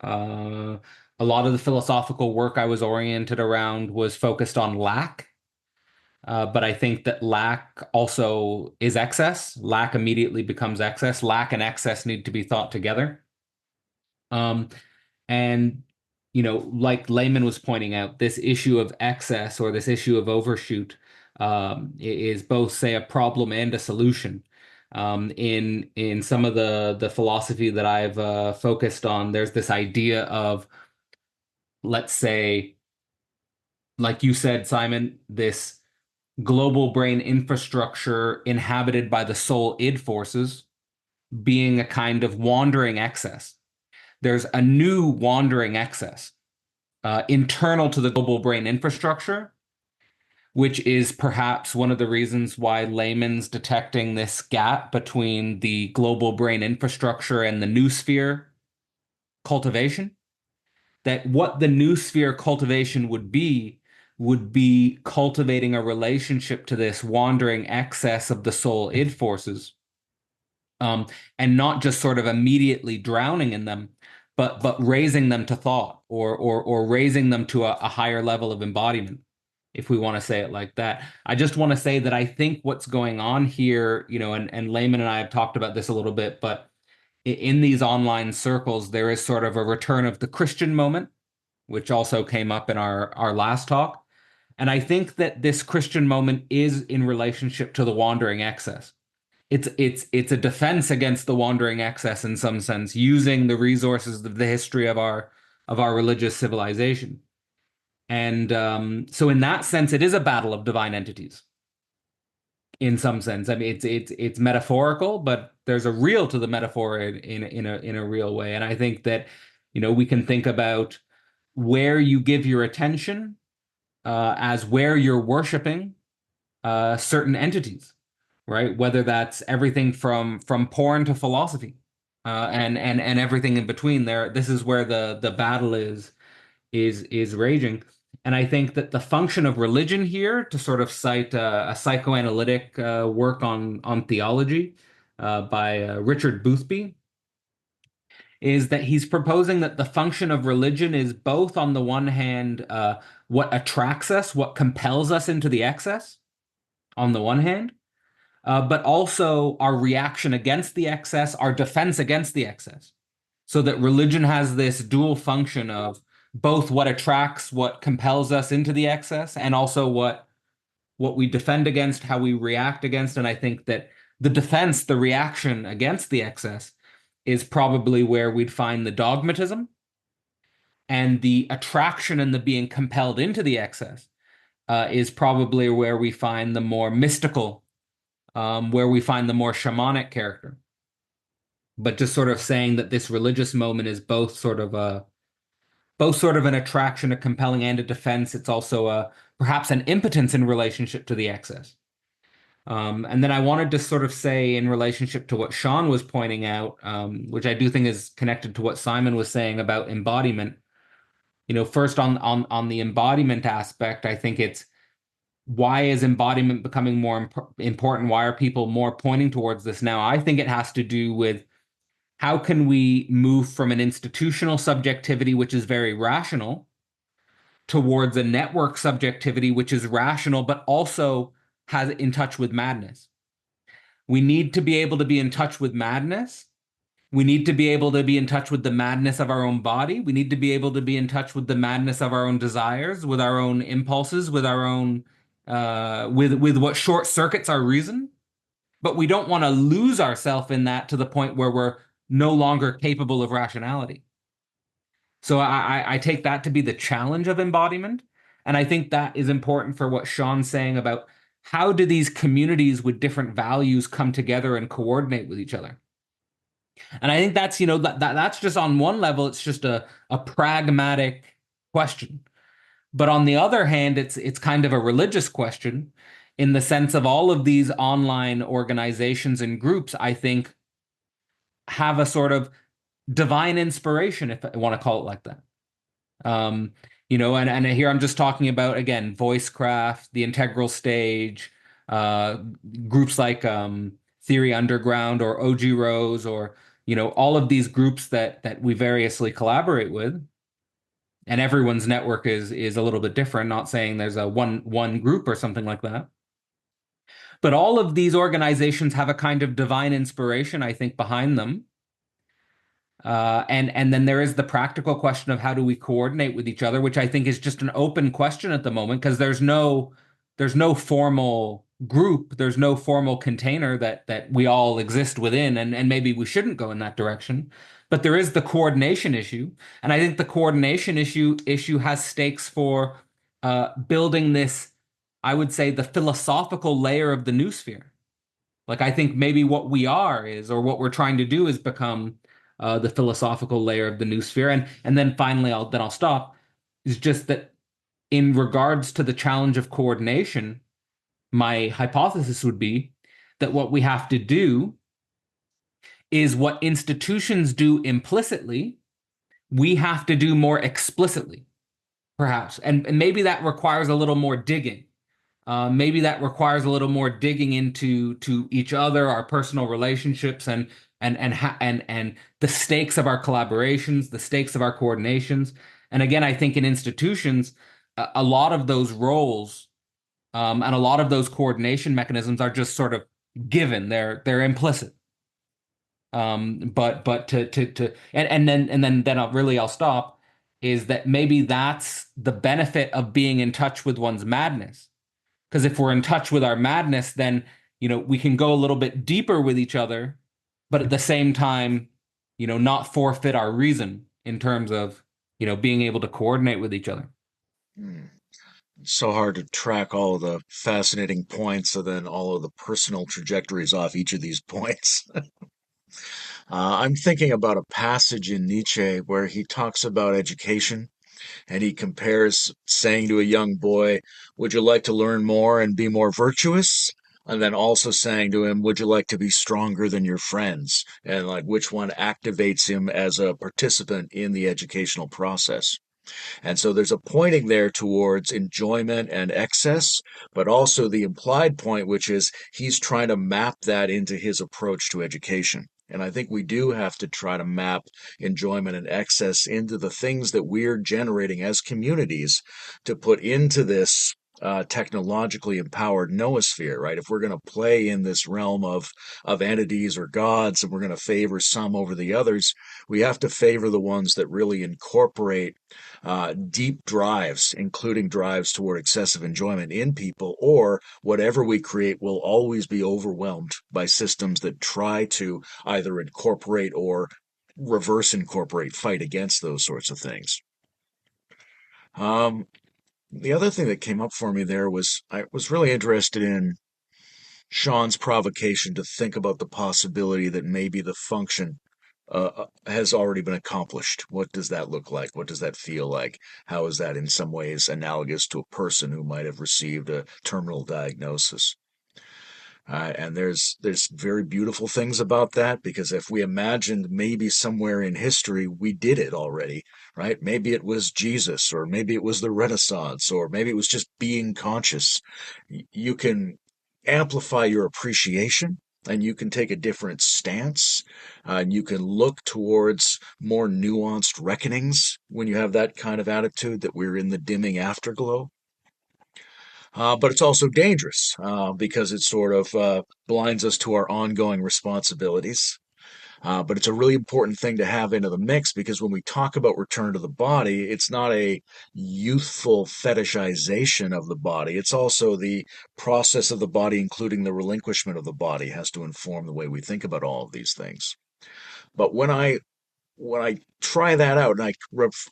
[SPEAKER 2] a lot of the philosophical work I was oriented around was focused on lack. But I think that lack also is excess. Lack immediately becomes excess. Lack and excess need to be thought together. And, like Layman was pointing out, this issue of excess or this issue of overshoot is both, say, a problem and a solution. In some of the philosophy that I've focused on, there's this idea of, let's say, like you said, Simon, this global brain infrastructure inhabited by the soul id forces being a kind of wandering excess. There's a new wandering excess internal to the global brain infrastructure, which is perhaps one of the reasons why Layman's detecting this gap between the global brain infrastructure and the noosphere cultivation. That what the noosphere cultivation would be cultivating a relationship to this wandering excess of the soul id forces, and not just sort of immediately drowning in them, but raising them to thought or raising them to a higher level of embodiment, if we want to say it like that. I just want to say that I think what's going on here, and Layman and I have talked about this a little bit, but in these online circles, there is sort of a return of the Christian moment, which also came up in our last talk. And I think that this Christian moment is in relationship to the wandering excess. It's a defense against the wandering excess in some sense, using the resources of the history of our religious civilization. And so in that sense, it is a battle of divine entities. In some sense, I mean, it's metaphorical, but there's a real to the metaphor in a real way. And I think that we can think about where you give your attention as where you're worshiping certain entities, right? Whether that's everything from porn to philosophy, and everything in between. There, this is where the battle is raging. And I think that the function of religion here, to sort of cite a psychoanalytic work on theology by Richard Boothby, is that he's proposing that the function of religion is both, on the one hand, what attracts us, what compels us into the excess, on the one hand, but also our reaction against the excess, our defense against the excess. So that religion has this dual function of both what attracts, what compels us into the excess, and also what we defend against, how we react against. And I think that the defense, the reaction against the excess, is probably where we'd find the dogmatism, and the attraction and the being compelled into the excess is probably where we find the more mystical, where we find the more shamanic character. But just sort of saying that this religious moment is both sort of both sort of an attraction, a compelling, and a defense. It's also perhaps an impotence in relationship to the excess. And then I wanted to sort of say in relationship to what Sean was pointing out, which I do think is connected to what Simon was saying about embodiment. First on the embodiment aspect, I think it's why is embodiment becoming more important? Why are people more pointing towards this now? I think it has to do with how can we move from an institutional subjectivity, which is very rational, towards a network subjectivity, which is rational, but also has in touch with madness. We need to be able to be in touch with madness. We need to be able to be in touch with the madness of our own body. We need to be able to be in touch with the madness of our own desires, with our own impulses, with our own, with what short circuits our reason. But we don't want to lose ourselves in that to the point where we're no longer capable of rationality. So I take that to be the challenge of embodiment. And I think that is important for what Sean's saying about how do these communities with different values come together and coordinate with each other. And I think that's, that's just on one level, it's just a pragmatic question. But on the other hand, it's kind of a religious question in the sense of all of these online organizations and groups, I think, have a sort of divine inspiration, if I want to call it like that. And here I'm just talking about, again, Voicecraft, the Integral Stage, groups like Theory Underground or OG Rose, or all of these groups that we variously collaborate with. And everyone's network is a little bit different, not saying there's a one group or something like that. But all of these organizations have a kind of divine inspiration, I think, behind them. And then there is the practical question of how do we coordinate with each other, which I think is just an open question at the moment, because there's no formal group, there's no formal container that we all exist within, and maybe we shouldn't go in that direction. But there is the coordination issue, and I think the coordination issue has stakes for building this, I would say, the philosophical layer of the noosphere. Like, I think maybe what we are is, or what we're trying to do is become the philosophical layer of the noosphere. And then finally, I'll stop, is just that in regards to the challenge of coordination, my hypothesis would be that what we have to do is what institutions do implicitly, we have to do more explicitly, perhaps. And maybe that requires a little more digging. Maybe that requires a little more digging into each other, our personal relationships, and the stakes of our collaborations, the stakes of our coordinations. And again, I think in institutions, a lot of those roles and a lot of those coordination mechanisms are just sort of given. They're implicit. But then I'll stop. Is that maybe that's the benefit of being in touch with one's madness? Because if we're in touch with our madness, then we can go a little bit deeper with each other, but at the same time, not forfeit our reason in terms of being able to coordinate with each other.
[SPEAKER 4] So hard to track all of the fascinating points and then all of the personal trajectories off each of these points. I'm thinking about a passage in Nietzsche where he talks about education, and he compares saying to a young boy, "Would you like to learn more and be more virtuous?" And then also saying to him, "Would you like to be stronger than your friends?" And like which one activates him as a participant in the educational process. And so there's a pointing there towards enjoyment and excess, but also the implied point, which is he's trying to map that into his approach to education. And I think we do have to try to map enjoyment and excess into the things that we're generating as communities to put into this technologically empowered noosphere, right? If we're going to play in this realm of entities or gods, and we're going to favor some over the others, we have to favor the ones that really incorporate deep drives, including drives toward excessive enjoyment in people, or whatever we create will always be overwhelmed by systems that try to either incorporate or reverse incorporate, fight against those sorts of things. The other thing that came up for me there was I was really interested in Sean's provocation to think about the possibility that maybe the function has already been accomplished. What does that look like? What does that feel like? How is that in some ways analogous to a person who might have received a terminal diagnosis? And there's very beautiful things about that, because if we imagined maybe somewhere in history we did it already, right? Maybe it was Jesus, or maybe it was the Renaissance, or maybe it was just being conscious. You can amplify your appreciation, and you can take a different stance, and you can look towards more nuanced reckonings when you have that kind of attitude that we're in the dimming afterglow. But it's also dangerous because it sort of blinds us to our ongoing responsibilities. But it's a really important thing to have into the mix, because when we talk about return to the body, it's not a youthful fetishization of the body. It's also the process of the body, including the relinquishment of the body, has to inform the way we think about all of these things. But when I try that out, and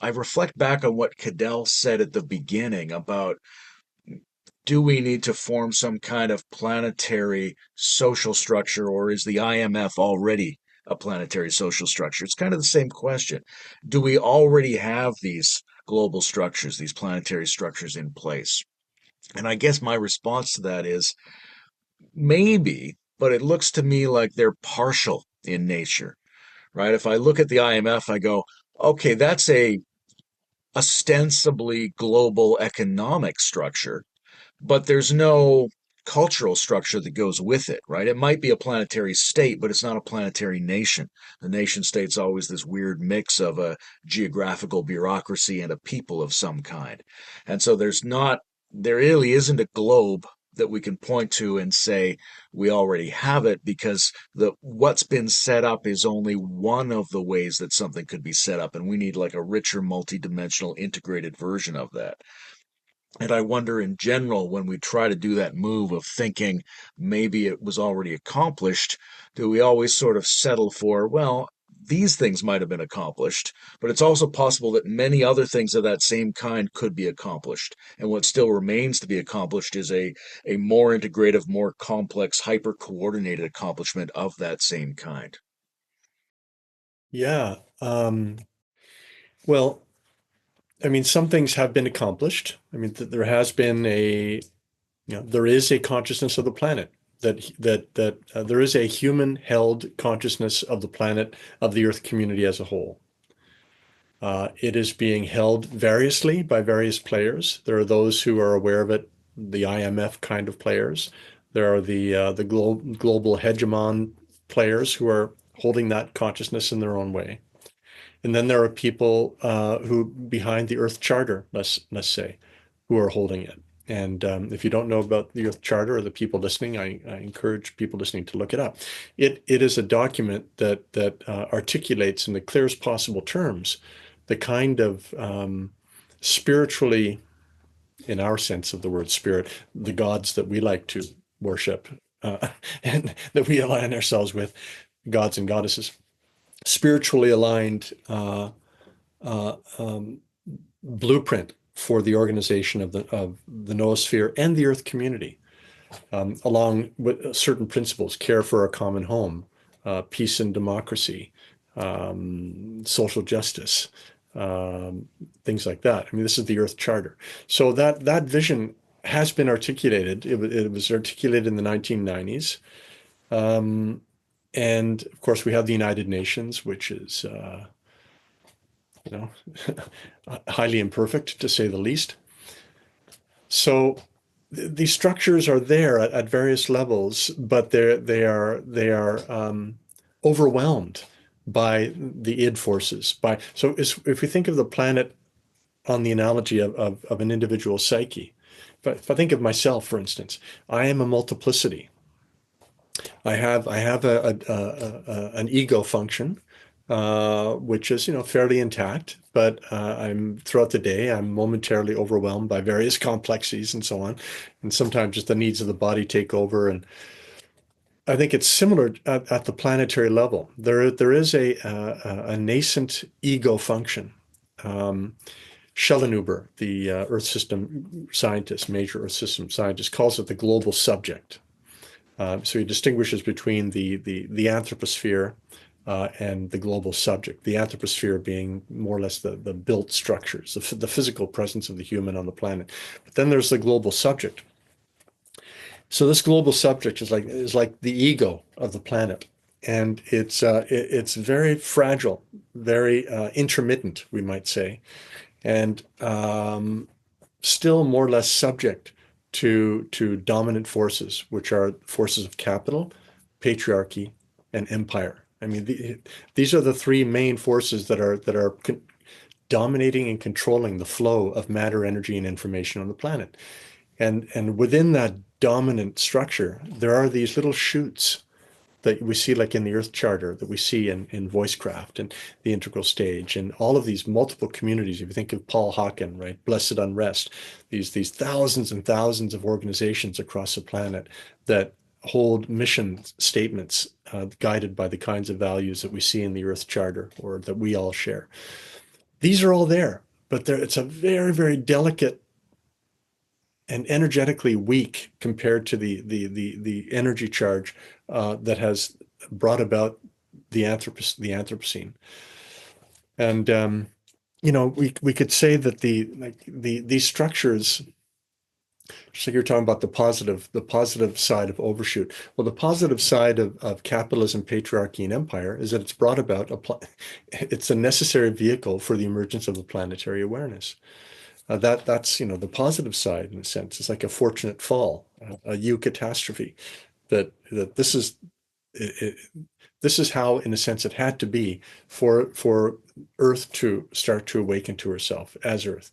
[SPEAKER 4] I reflect back on what Cadell said at the beginning about, do we need to form some kind of planetary social structure, or is the IMF already a planetary social structure? It's kind of the same question. Do we already have these global structures, these planetary structures in place? And I guess my response to that is maybe, but it looks to me like they're partial in nature, right? If I look at the IMF, I go, okay, that's a ostensibly global economic structure, but there's no cultural structure that goes with it, right? It might be a planetary state, but it's not a planetary nation. The nation state's always this weird mix of a geographical bureaucracy and a people of some kind. And so there really isn't a globe that we can point to and say we already have it, because what's been set up is only one of the ways that something could be set up, and we need like a richer, multidimensional, integrated version of that. And I wonder, in general, when we try to do that move of thinking maybe it was already accomplished, do we always sort of settle for, well, these things might have been accomplished, but it's also possible that many other things of that same kind could be accomplished. And what still remains to be accomplished is a more integrative, more complex, hyper coordinated accomplishment of that same kind.
[SPEAKER 3] Yeah. Well, I mean, some things have been accomplished. I mean, there has been there is a consciousness of the planet. That there is a human-held consciousness of the planet, of the Earth community as a whole. It is being held variously by various players. There are those who are aware of it, the IMF kind of players. There are the global hegemon players who are holding that consciousness in their own way. And then there are people who behind the Earth Charter, let's say, who are holding it. And if you don't know about the Earth Charter, or the people listening, I encourage people listening to look it up. It is a document that articulates in the clearest possible terms the kind of spiritually, in our sense of the word spirit, the gods that we like to worship and that we align ourselves with, gods and goddesses, spiritually aligned blueprint for the organization of the noosphere and the Earth community, along with certain principles: care for a common home, peace and democracy, social justice, things like that. I mean, this is the Earth Charter. So that vision has been articulated. It was articulated in the 1990s. And of course, we have the United Nations, which is highly imperfect, to say the least. So these structures are there at various levels, but they are overwhelmed by the id forces. So if we think of the planet on the analogy of an individual psyche, if I think of myself, for instance, I am a multiplicity. I have an ego function, which is fairly intact, but I'm throughout the day I'm momentarily overwhelmed by various complexities and so on, and sometimes just the needs of the body take over. And I think it's similar at the planetary level. There is a nascent ego function. Schellenhuber, the Earth system scientist, major Earth system scientist, calls it the global subject. So he distinguishes between the anthroposphere, and the global subject, the anthroposphere being more or less the built structures, the physical presence of the human on the planet. But then there's the global subject. So this global subject is like the ego of the planet, and it's very fragile, very intermittent, we might say, and still more or less subject to dominant forces, which are forces of capital, patriarchy, and empire. I mean, these are the three main forces that are dominating and controlling the flow of matter, energy, and information on the planet. And within that dominant structure, there are these little shoots that we see, like in the Earth Charter, that we see in Voicecraft and the Integral Stage, and all of these multiple communities. If you think of Paul Hawken, right, Blessed Unrest, these thousands and thousands of organizations across the planet that hold mission statements guided by the kinds of values that we see in the Earth Charter, or that we all share. These are all there, but it's a very, very delicate and energetically weak compared to the energy charge that has brought about the Anthropocene. And we could say that these structures, just like you're talking about the positive side of overshoot. Well, the positive side of capitalism, patriarchy, and empire is that it's brought about it's a necessary vehicle for the emergence of a planetary awareness. That's the positive side, in a sense. It's like a fortunate fall, a eucatastrophe. That this is how, in a sense, it had to be for Earth to start to awaken to herself as Earth.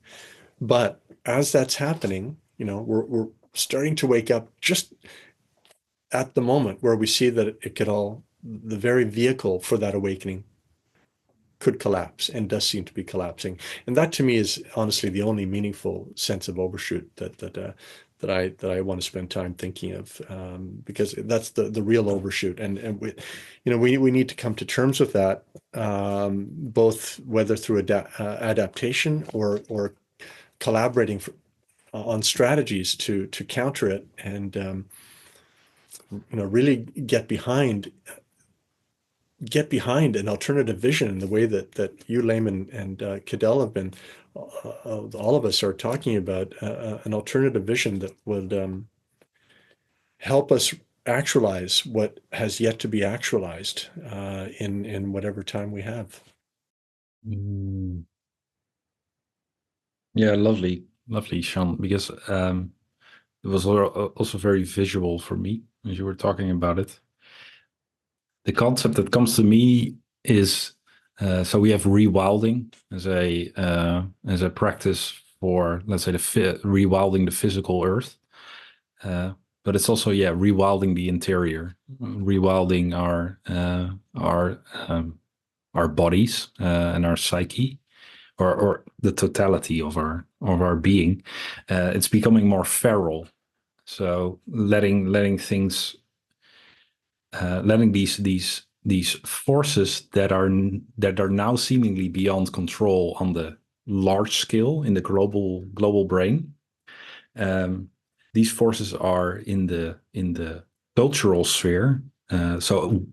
[SPEAKER 3] But as that's happening, we're starting to wake up just at the moment where we see that the very vehicle for that awakening could collapse, and does seem to be collapsing. And that, to me, is honestly the only meaningful sense of overshoot that I want to spend time thinking of, because that's the real overshoot. And we need to come to terms with that, both whether through adaptation or collaborating on strategies to counter it, and really get behind an alternative vision in the way that you, Layman, and Cadell have been, all of us are talking about, an alternative vision that would help us actualize what has yet to be actualized in whatever time we have.
[SPEAKER 5] Yeah, lovely, Sean, because it was also very visual for me as you were talking about it. The concept that comes to me is, so we have rewilding as a practice for, let's say, rewilding the physical Earth, but it's also rewilding the interior, rewilding our bodies and our psyche, or the totality of our being. It's becoming more feral, so letting things. Letting these forces that are now seemingly beyond control on the large scale in the global brain. These forces are in the cultural sphere, so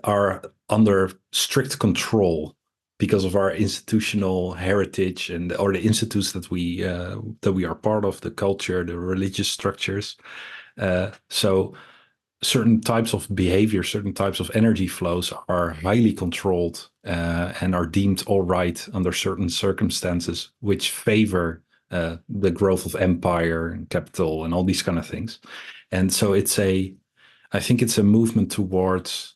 [SPEAKER 5] are under strict control because of our institutional heritage or the institutes that we are part of, the culture, the religious structures. So certain types of behavior, certain types of energy flows are highly controlled and are deemed all right under certain circumstances, which favor the growth of empire and capital and all these kind of things. And so I think it's a movement towards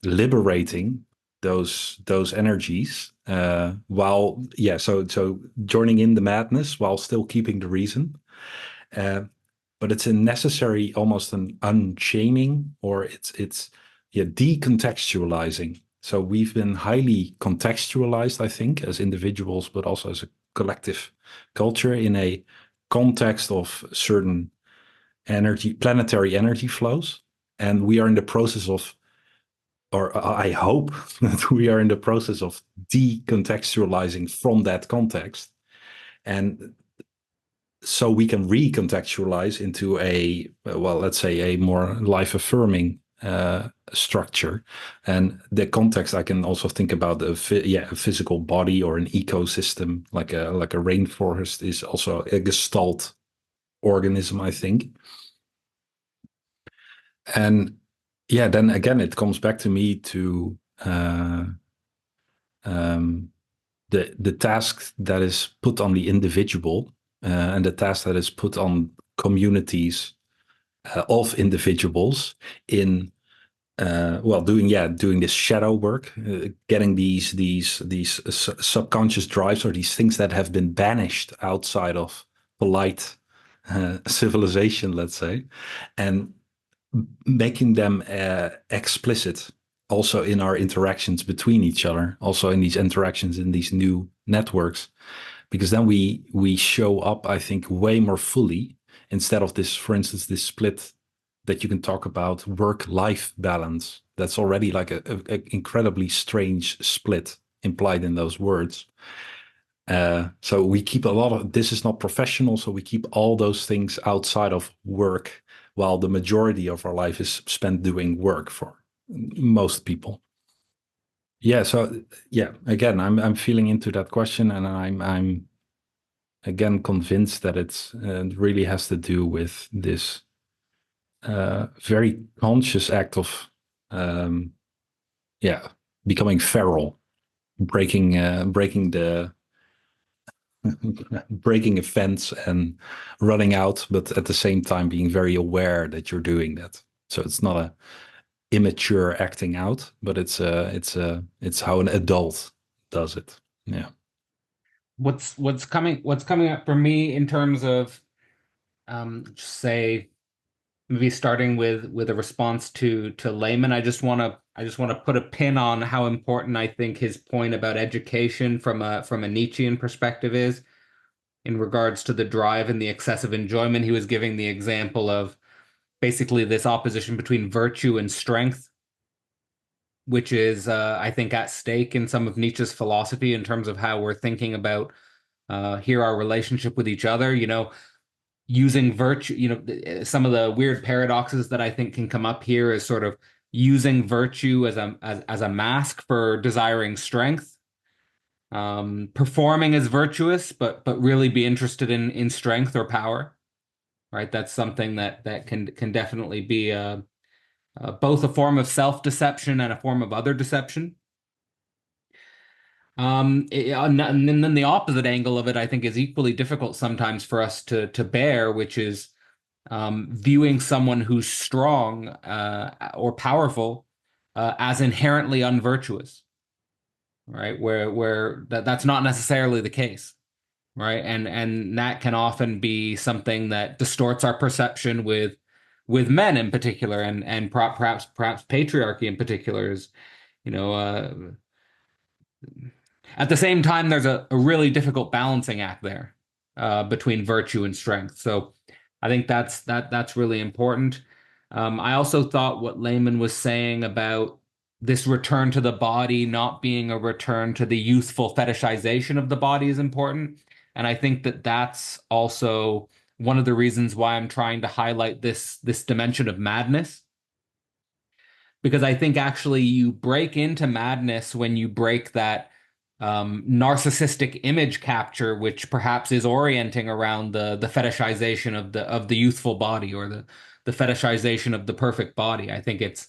[SPEAKER 5] liberating those energies so joining in the madness while still keeping the reason. But it's a necessary, almost an unshaming, or it's decontextualizing. So we've been highly contextualized, I think, as individuals, but also as a collective culture in a context of certain planetary energy flows. And we are in the process of, or I hope that we are in the process of decontextualizing from that context. And so we can recontextualize into let's say a more life-affirming structure. And the context, I can also think about a physical body or an ecosystem, like a rainforest is also a gestalt organism, I think. And yeah, then again, it comes back to me to the task that is put on the individual and the task that is put on communities of individuals in doing this shadow work, getting these subconscious drives or these things that have been banished outside of polite civilization, let's say, and making them explicit also in our interactions between each other, also in these interactions in these new networks, because then we show up, I think, way more fully instead of this, for instance, this split that you can talk about work-life balance. That's already like a incredibly strange split implied in those words. So we keep a lot of, this is not professional, so we keep all those things outside of work, while the majority of our life is spent doing work for most people. Yeah, so yeah, again, I'm feeling into that question, and I'm again convinced that it really has to do with this very conscious act of becoming feral, breaking the breaking a fence and running out, but at the same time being very aware that you're doing that. So it's not a immature acting out, but it's how an adult does it. Yeah.
[SPEAKER 2] What's coming up for me in terms of say maybe starting with a response to Layman, I just want to put a pin on how important I think his point about education from a Nietzschean perspective is in regards to the drive and the excessive enjoyment. He was giving the example of basically this opposition between virtue and strength, which is I think at stake in some of Nietzsche's philosophy in terms of how we're thinking about here our relationship with each other. Using virtue, some of the weird paradoxes that I think can come up here is sort of using virtue as a mask for desiring strength, performing as virtuous, but really be interested in strength or power, right? That's something that can definitely be both a form of self-deception and a form of other deception. And then the opposite angle of it, I think, is equally difficult sometimes for us to bear, which is viewing someone who's strong or powerful as inherently unvirtuous, right? Where that's not necessarily the case, right? And that can often be something that distorts our perception with men in particular, and perhaps patriarchy in particular is, at the same time, there's a really difficult balancing act there between virtue and strength. So I think that's really important. I also thought what Layman was saying about this return to the body not being a return to the youthful fetishization of the body is important. And I think that that's also one of the reasons why I'm trying to highlight this dimension of madness. Because I think actually you break into madness when you break that narcissistic image capture, which perhaps is orienting around the fetishization of the youthful body, or the fetishization of the perfect body. I think it's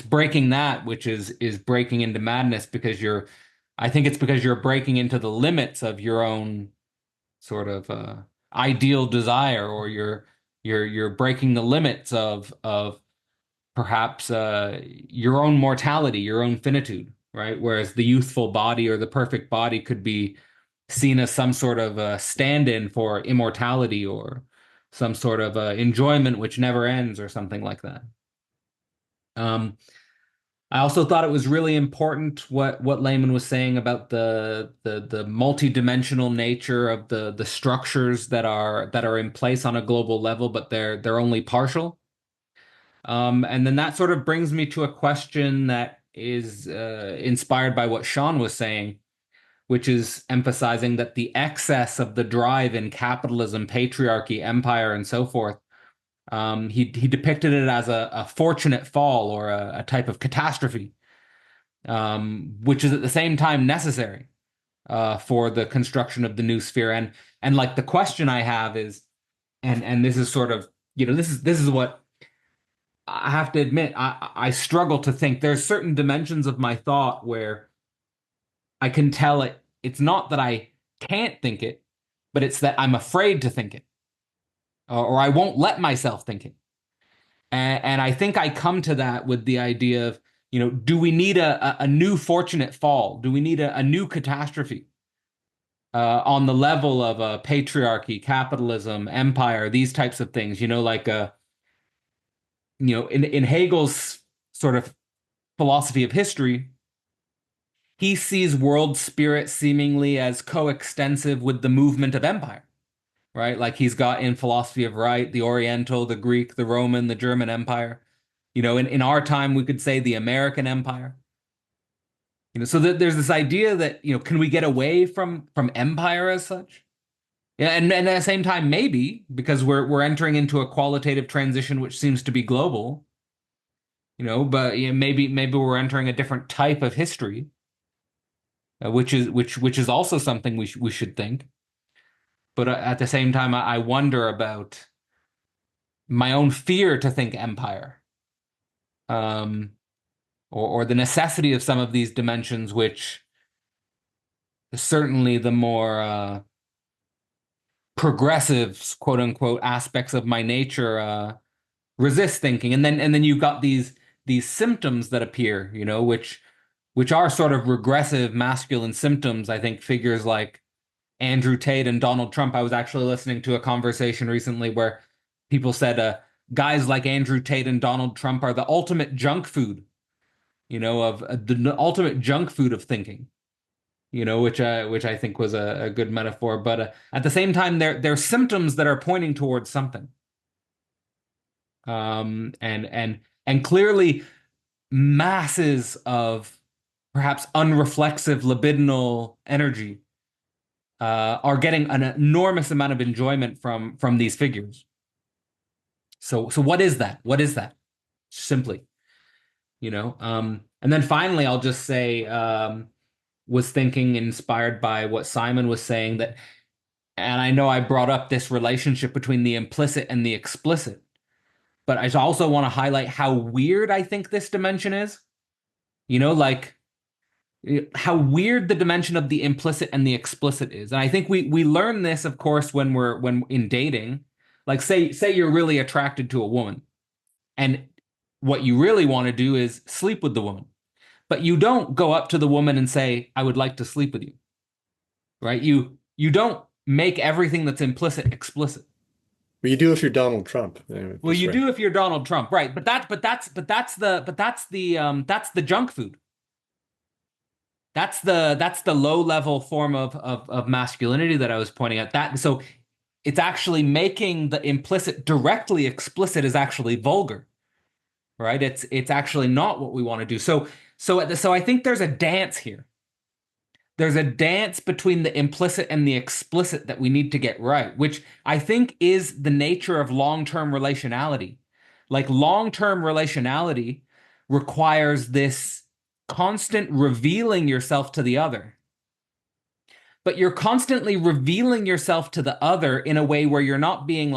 [SPEAKER 2] breaking that, which is breaking into madness, because I think it's because you're breaking into the limits of your own sort of ideal desire, or you're breaking the limits of perhaps your own mortality, your own finitude, right? Whereas the youthful body or the perfect body could be seen as some sort of a stand-in for immortality, or some sort of enjoyment which never ends, or something like that. I also thought it was really important what Layman was saying about the multi-dimensional nature of the structures that are in place on a global level, but they're only partial. And then that sort of brings me to a question that is inspired by what Sean was saying, which is emphasizing that the excess of the drive in capitalism, patriarchy, empire, and so forth He depicted it as a fortunate fall or a type of catastrophe, which is at the same time necessary for the construction of the noosphere. And like the question I have is, and this is sort of, this is what I have to admit, I struggle to think. There's certain dimensions of my thought where I can tell it's not that I can't think it, but it's that I'm afraid to think it, or I won't let myself think it. And I think I come to that with the idea of, do we need a new fortunate fall? Do we need a new catastrophe on the level of patriarchy, capitalism, empire, these types of things? In Hegel's sort of philosophy of history, he sees world spirit seemingly as coextensive with the movement of empire, right? Like he's got in philosophy of right, the Oriental, the Greek, the Roman, the German Empire. In our time, we could say the American Empire. So that there's this idea that, can we get away from empire as such? Yeah, and at the same time, maybe because we're entering into a qualitative transition which seems to be global, but maybe we're entering a different type of history, which is also something we should think. But at the same time, I wonder about my own fear to think empire, or the necessity of some of these dimensions, which certainly the more progressive, quote unquote, aspects of my nature resist thinking. And then you've got these symptoms that appear, which are sort of regressive masculine symptoms. I think figures like Andrew Tate and Donald Trump. I was actually listening to a conversation recently where people said guys like Andrew Tate and Donald Trump are the ultimate junk food, of the ultimate junk food of thinking, which I think was a good metaphor. But at the same time, they're symptoms that are pointing towards something. And clearly masses of perhaps unreflexive libidinal energy are getting an enormous amount of enjoyment from these figures. So what is that? What is that? Simply, and then finally, I'll just say, was thinking inspired by what Simon was saying and I know I brought up this relationship between the implicit and the explicit, but I also want to highlight how weird I think this dimension is. Like how weird the dimension of the implicit and the explicit is. And I think we learn this, of course, when in dating. Like say you're really attracted to a woman, and what you really want to do is sleep with the woman. But you don't go up to the woman and say, I would like to sleep with you. Right? You don't make everything that's implicit explicit.
[SPEAKER 3] Well, you do if you're Donald Trump.
[SPEAKER 2] Well, you do if you're Donald Trump, right? But that's the junk food. That's the low level form of masculinity that I was pointing at. So it's actually making the implicit directly explicit is actually vulgar, right? It's actually not what we want to do. So I think there's a dance here. There's a dance between the implicit and the explicit that we need to get right, which I think is the nature of long-term relationality. Like long-term relationality requires this constant revealing yourself to the other. But you're constantly revealing yourself to the other in a way where you're not being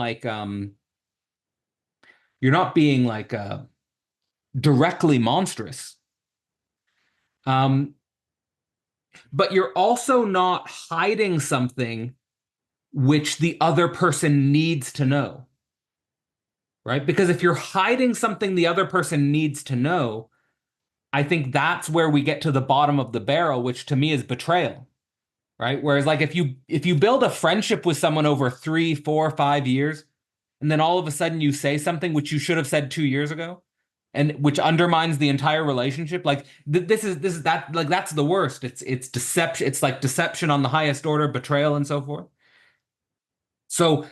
[SPEAKER 2] directly monstrous. But you're also not hiding something which the other person needs to know. Right? Because if you're hiding something the other person needs to know, I think that's where we get to the bottom of the barrel, which to me is betrayal. Right? Whereas like if you build a friendship with someone over 3, 4, 5 years, and then all of a sudden you say something which you should have said 2 years ago, and which undermines the entire relationship, like this is that, like that's the worst. It's deception. It's like deception on the highest order, betrayal, and so forth. So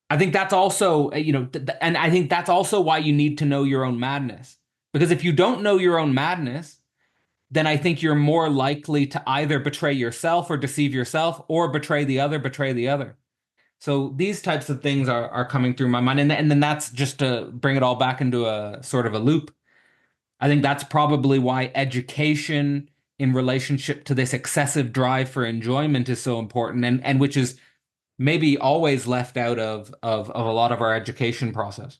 [SPEAKER 2] I think that's also, and I think that's also why you need to know your own madness. Because if you don't know your own madness, then I think you're more likely to either betray yourself or deceive yourself, or betray the other. So these types of things are coming through my mind. And then that's just to bring it all back into a sort of a loop. I think that's probably why education in relationship to this excessive drive for enjoyment is so important, and which is maybe always left out of a lot of our education process.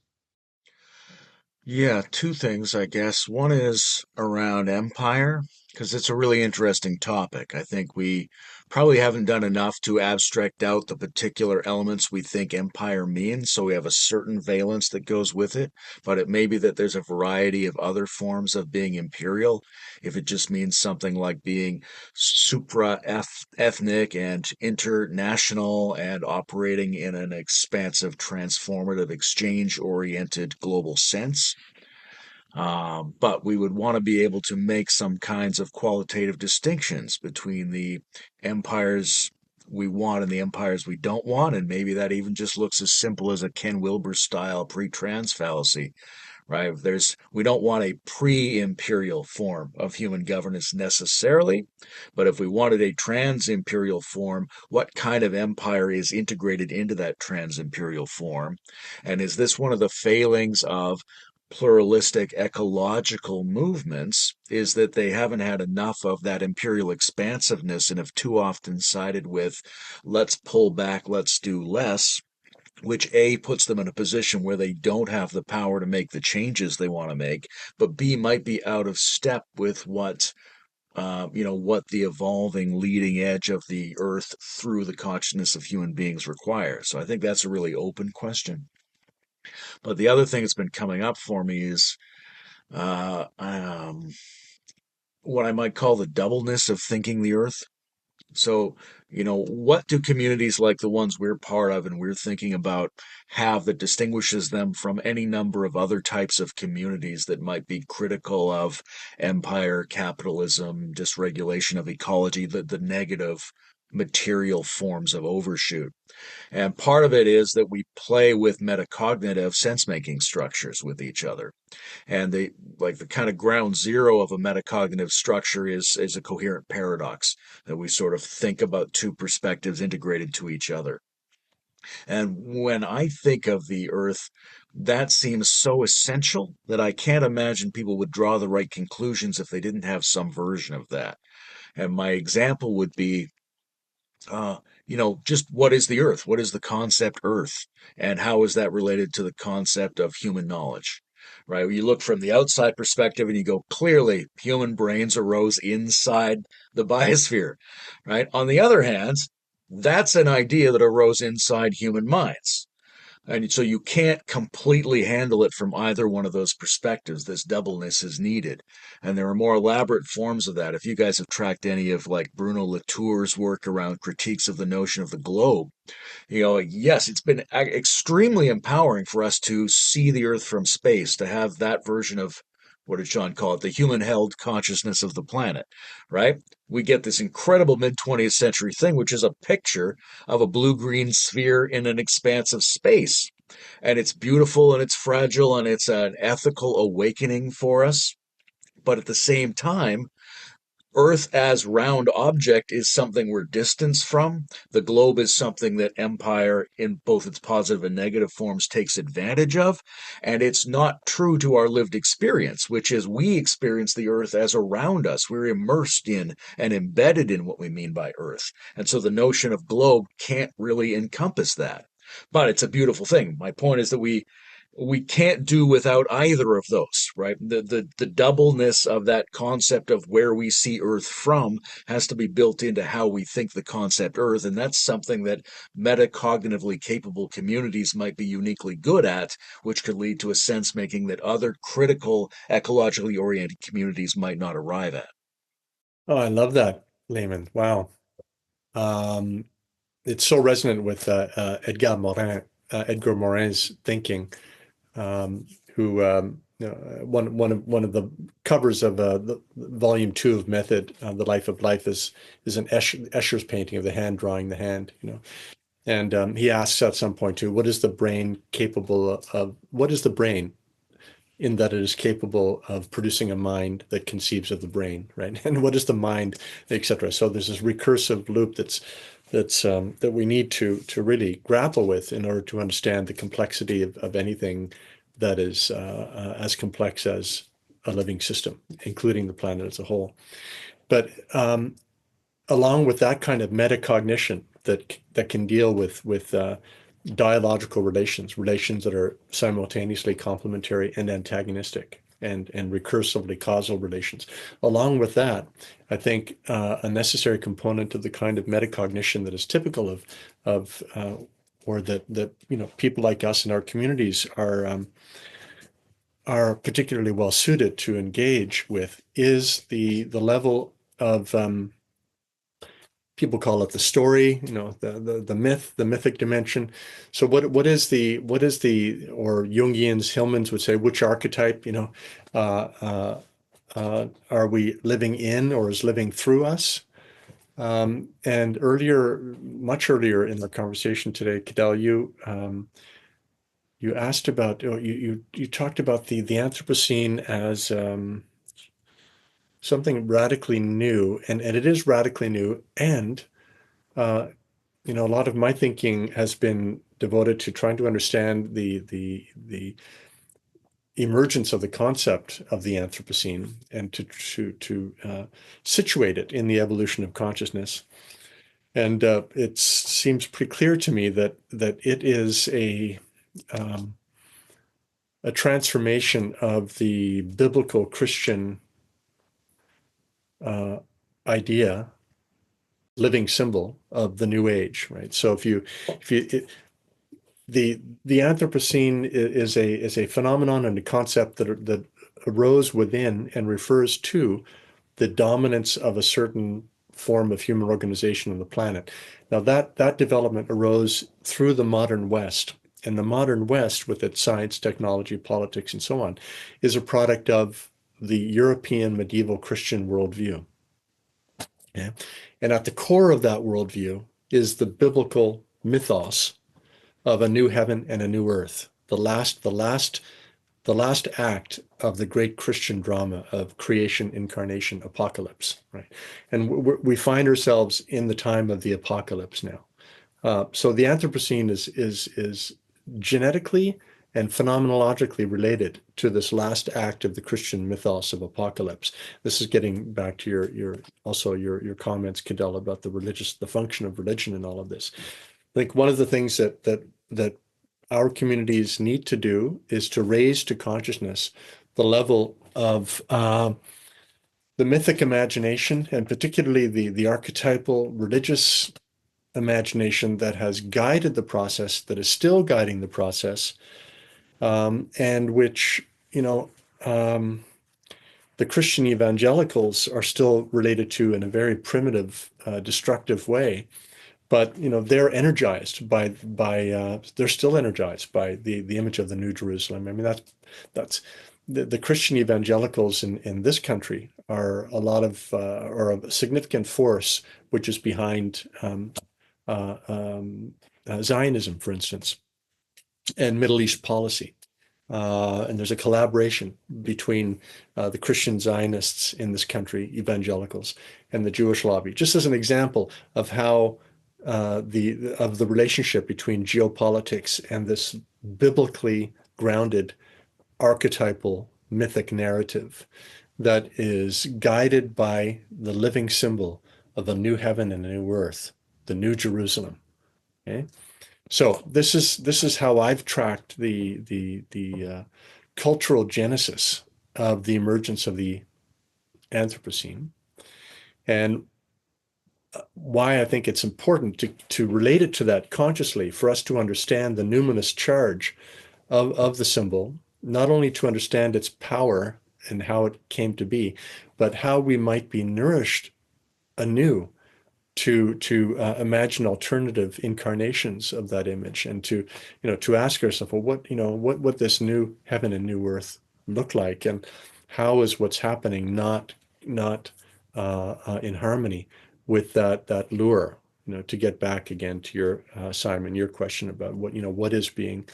[SPEAKER 4] Yeah, two things, I guess. One is around empire, because it's a really interesting topic. I think we probably haven't done enough to abstract out the particular elements we think empire means, so we have a certain valence that goes with it. But it may be that there's a variety of other forms of being imperial. If it just means something like being supra-ethnic and international and operating in an expansive, transformative, exchange-oriented global sense. But we would want to be able to make some kinds of qualitative distinctions between the empires we want and the empires we don't want. And maybe that even just looks as simple as a Ken Wilber style pre-trans fallacy, right? We don't want a pre-imperial form of human governance necessarily, but if we wanted a trans-imperial form, what kind of empire is integrated into that trans-imperial form? And is this one of the failings of pluralistic ecological movements, is that they haven't had enough of that imperial expansiveness and have too often sided with let's pull back, let's do less, which A, puts them in a position where they don't have the power to make the changes they want to make, but B, might be out of step with what what the evolving leading edge of the earth through the consciousness of human beings requires. So I think that's a really open question. But the other thing that's been coming up for me is uh, um, what I might call the doubleness of thinking the earth. So, what do communities like the ones we're part of and we're thinking about have that distinguishes them from any number of other types of communities that might be critical of empire, capitalism, dysregulation of ecology, the negative material forms of overshoot? And part of it is that we play with metacognitive sense-making structures with each other. And they like the kind of ground zero of a metacognitive structure is a coherent paradox that we sort of think about two perspectives integrated to each other. And when I think of the earth, that seems so essential that I can't imagine people would draw the right conclusions if they didn't have some version of that. And my example would be uh, just what is the earth? What is the concept earth? And how is that related to the concept of human knowledge? Right? You look from the outside perspective and you go, clearly, human brains arose inside the biosphere. Right? On the other hand, that's an idea that arose inside human minds. And so you can't completely handle it from either one of those perspectives. This doubleness is needed. And there are more elaborate forms of that. If you guys have tracked any of like Bruno Latour's work around critiques of the notion of the globe, yes, it's been extremely empowering for us to see the Earth from space, to have that version of what did Sean call it? The human held consciousness of the planet, right? We get this incredible mid 20th century thing, which is a picture of a blue green sphere in an expanse of space. And it's beautiful and it's fragile and it's an ethical awakening for us. But at the same time, Earth as round object is something we're distanced from. The globe is something that empire, in both its positive and negative forms, takes advantage of. And it's not true to our lived experience, which is we experience the Earth as around us. We're immersed in and embedded in what we mean by Earth. And so the notion of globe can't really encompass that. But it's a beautiful thing. My point is that we can't do without either of those, right? The doubleness of that concept of where we see Earth from has to be built into how we think the concept Earth, and that's something that metacognitively capable communities might be uniquely good at, which could lead to a sense making that other critical ecologically oriented communities might not arrive at.
[SPEAKER 3] Oh, I love that, Layman. Wow. It's so resonant with Edgar Morin's thinking. Who one of the covers of the volume 2 of Method, The Life of Life, is an Escher's painting of the hand drawing the hand, and he asks at some point too, what is the brain capable of? What is the brain? in that it is capable of producing a mind that conceives of the brain, right? And what is the mind, etc. So there's this recursive loop that we need to really grapple with in order to understand the complexity of anything that is as complex as a living system, including the planet as a whole. But along with that kind of metacognition that can deal with dialogical relations that are simultaneously complementary and antagonistic, and recursively causal relations. Along with that, I think a necessary component of the kind of metacognition that is typical of or that people like us in our communities are particularly well suited to engage with is the level of people call it the story, the myth, the mythic dimension. So what is the or Jungians, Hillmans would say, which archetype, are we living in or is living through us? And much earlier in the conversation today, Cadell, you asked about, you talked about the Anthropocene as something radically new, and it is radically new, and a lot of my thinking has been devoted to trying to understand the emergence of the concept of the Anthropocene and to situate it in the evolution of consciousness. And it seems pretty clear to me that it is a transformation of the biblical Christian idea, living symbol of the New Age, right? So the Anthropocene is a phenomenon and a concept that arose within and refers to the dominance of a certain form of human organization on the planet. Now that development arose through the modern West, and the modern West, with its science, technology, politics, and so on, is a product of the European medieval Christian worldview. Yeah? And at the core of that worldview is the biblical mythos of a new heaven and a new earth, the last act of the great Christian drama of creation, incarnation, apocalypse, right? And we find ourselves in the time of the apocalypse now. So the Anthropocene is genetically and phenomenologically related to this last act of the Christian mythos of apocalypse. This is getting back to your comments, Cadell, about the function of religion and all of this. I think one of the things that our communities need to do is to raise to consciousness the level of the mythic imagination, and particularly the archetypal religious imagination that has guided the process, that is still guiding the process, and which, the Christian evangelicals are still related to in a very primitive, destructive way. But they're energized by they're still energized by the image of the New Jerusalem. I mean, that's the Christian evangelicals in this country are are a significant force which is behind Zionism, for instance, and Middle East policy. And there's a collaboration between the Christian Zionists in this country, evangelicals, and the Jewish lobby. Just as an example of how the relationship between geopolitics and this biblically grounded archetypal mythic narrative that is guided by the living symbol of a new heaven and a new earth, the New Jerusalem. Okay, so this is how I've tracked the cultural genesis of the emergence of the Anthropocene, and why I think it's important to relate it to that consciously, for us to understand the numinous charge of the symbol, not only to understand its power and how it came to be, but how we might be nourished anew to imagine alternative incarnations of that image, and to ask ourselves, well, what this new heaven and new earth look like, and how is what's happening not in harmony with that lure, to get back again to your Simon, your question about what is being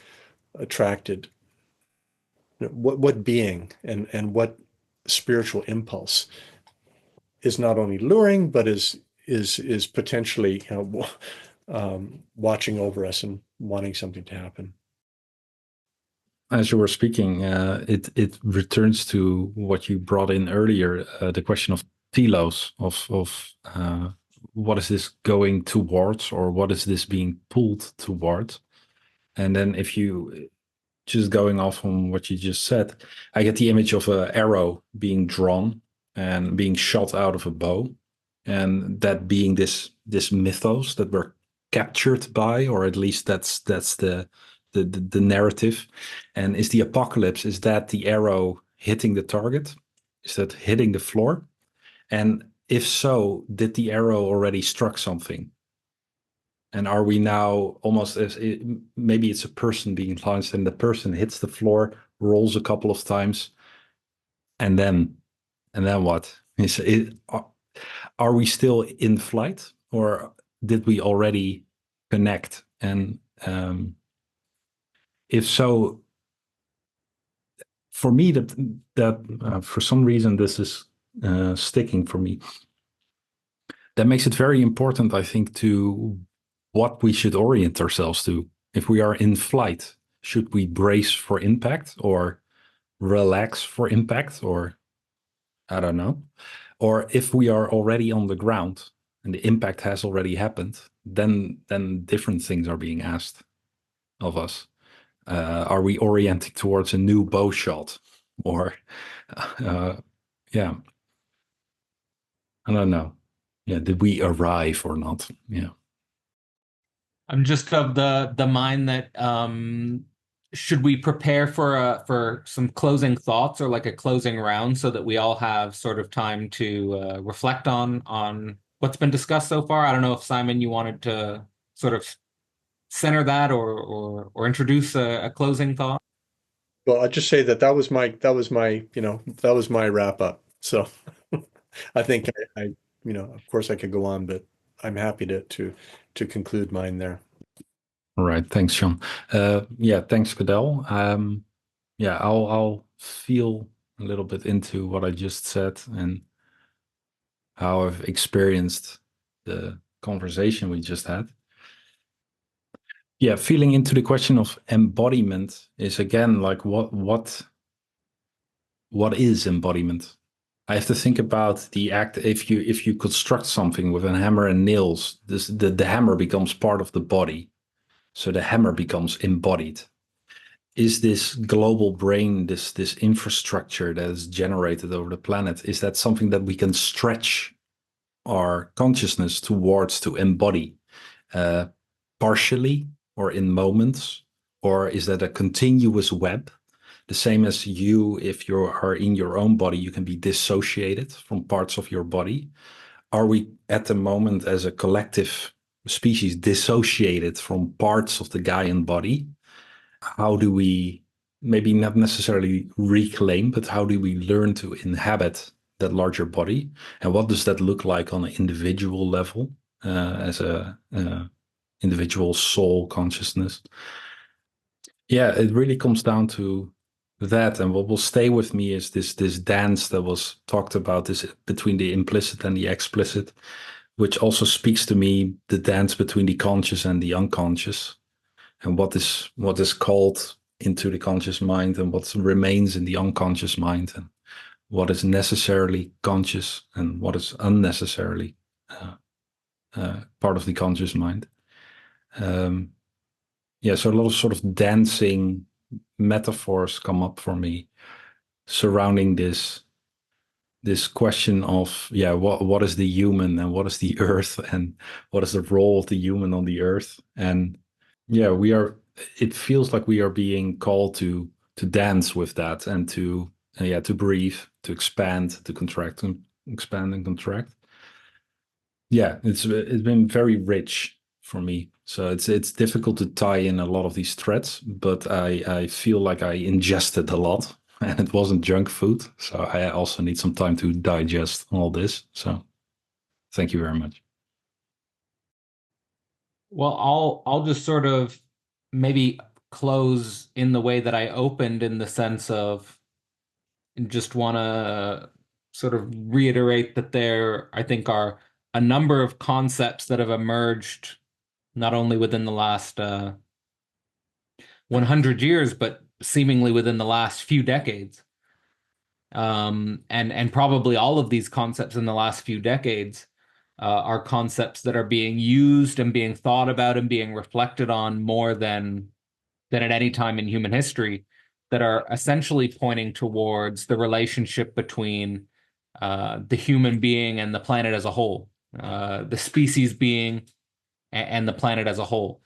[SPEAKER 3] attracted what being and what spiritual impulse is not only luring, but is potentially, watching over us and wanting something to happen.
[SPEAKER 5] As you were speaking, it returns to what you brought in earlier, the question of telos, of what is this going towards, or what is this being pulled towards? And then if you just going off on what you just said, I get the image of an arrow being drawn and being shot out of a bow, and that being this mythos that we're captured by, or at least that's the narrative. And is the apocalypse, is that the arrow hitting the target? Is that hitting the floor? And if so, did the arrow already struck something? And are we now almost as maybe it's a person being launched and the person hits the floor, rolls a couple of times, and then what? Are we still in flight, or did we already connect? And if so, for me, that for some reason this is sticking for me. That makes it very important, I think, to what we should orient ourselves to. If we are in flight, should we brace for impact or relax for impact, or I don't know. Or if we are already on the ground and the impact has already happened, then different things are being asked of us. Are we orienting towards a new bow shot? Or, yeah, I don't know. Yeah, did we arrive or not? Yeah.
[SPEAKER 2] I'm just of the mind that should we prepare for some closing thoughts or like a closing round so that we all have sort of time to reflect on what's been discussed so far? I don't know if Simon, you wanted to sort of center that or introduce a closing thought.
[SPEAKER 3] Well, I'll just say that was my wrap up. So I think of course I could go on, but I'm happy to conclude mine there.
[SPEAKER 5] All right. Thanks, Sean. Yeah, thanks, Cadell. Yeah, I'll feel a little bit into what I just said and how I've experienced the conversation we just had. Yeah, feeling into the question of embodiment is again like what is embodiment? I have to think about the act. If you construct something with a hammer and nails, the hammer becomes part of the body, so the hammer becomes embodied. Is this global brain, this infrastructure that is generated over the planet, is that something that we can stretch our consciousness towards to embody, partially or in moments, or is that a continuous web? The same as you, if you are in your own body, you can be dissociated from parts of your body. Are we at the moment as a collective species dissociated from parts of the Gaian body? How do we maybe not necessarily reclaim, but how do we learn to inhabit that larger body? And what does that look like on an individual level, as a individual soul consciousness? Yeah, it really comes down to that. And what will stay with me is this dance that was talked about, this between the implicit and the explicit, which also speaks to me, the dance between the conscious and the unconscious, and what is called into the conscious mind and what remains in the unconscious mind, and what is necessarily conscious and what is unnecessarily part of the conscious mind. Yeah, so a lot of sort of dancing metaphors come up for me surrounding this question of, yeah, what is the human and what is the earth and what is the role of the human on the earth? And yeah, it feels like we are being called to dance with that and to breathe, to expand, to contract, and expand and contract. Yeah, it's been very rich for me. So it's difficult to tie in a lot of these threads, but I feel like I ingested a lot and it wasn't junk food. So I also need some time to digest all this. So thank you very much.
[SPEAKER 2] Well, I'll just sort of maybe close in the way that I opened, in the sense of just want to sort of reiterate that there, I think, are a number of concepts that have emerged not only within the last 100 years, but seemingly within the last few decades. And probably all of these concepts in the last few decades are concepts that are being used and being thought about and being reflected on more than at any time in human history, that are essentially pointing towards the relationship between the human being and the planet as a whole, the species being and the planet as a whole.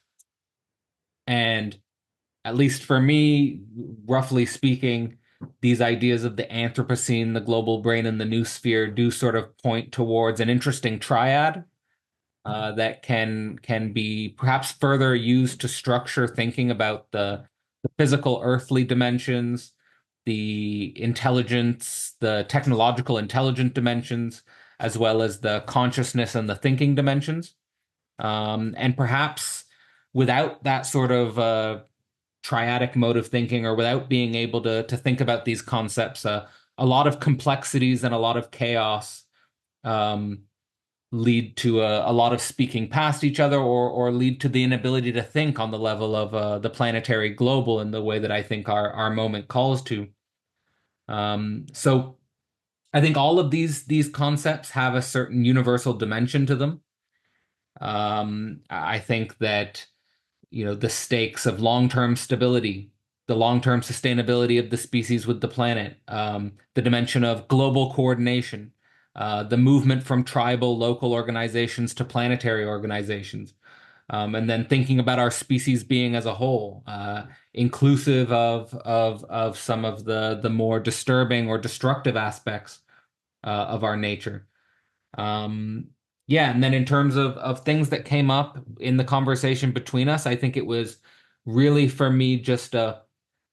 [SPEAKER 2] And at least for me, roughly speaking, these ideas of the Anthropocene, the global brain, and the Noosphere do sort of point towards an interesting triad that can be perhaps further used to structure thinking about the physical earthly dimensions, the intelligence, the technological intelligent dimensions, as well as the consciousness and the thinking dimensions. And perhaps without that sort of triadic mode of thinking, or without being able to think about these concepts, a lot of complexities and a lot of chaos um, lead to a lot of speaking past each other, or lead to the inability to think on the level of the planetary global in the way that I think our moment calls to. So I think all of these concepts have a certain universal dimension to them. I think that, the stakes of long-term stability, the long-term sustainability of the species with the planet, the dimension of global coordination, the movement from tribal local organizations to planetary organizations, and then thinking about our species being as a whole, inclusive of some of the more disturbing or destructive aspects of our nature. Yeah, and then in terms of things that came up in the conversation between us, I think it was really, for me, just a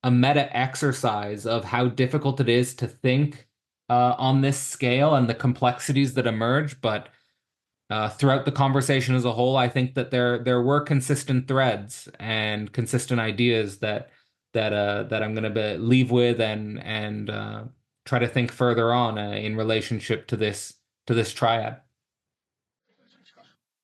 [SPEAKER 2] meta exercise of how difficult it is to think on this scale and the complexities that emerge. But throughout the conversation as a whole, I think that there were consistent threads and consistent ideas that I'm going to leave with, and try to think further on in relationship to this triad.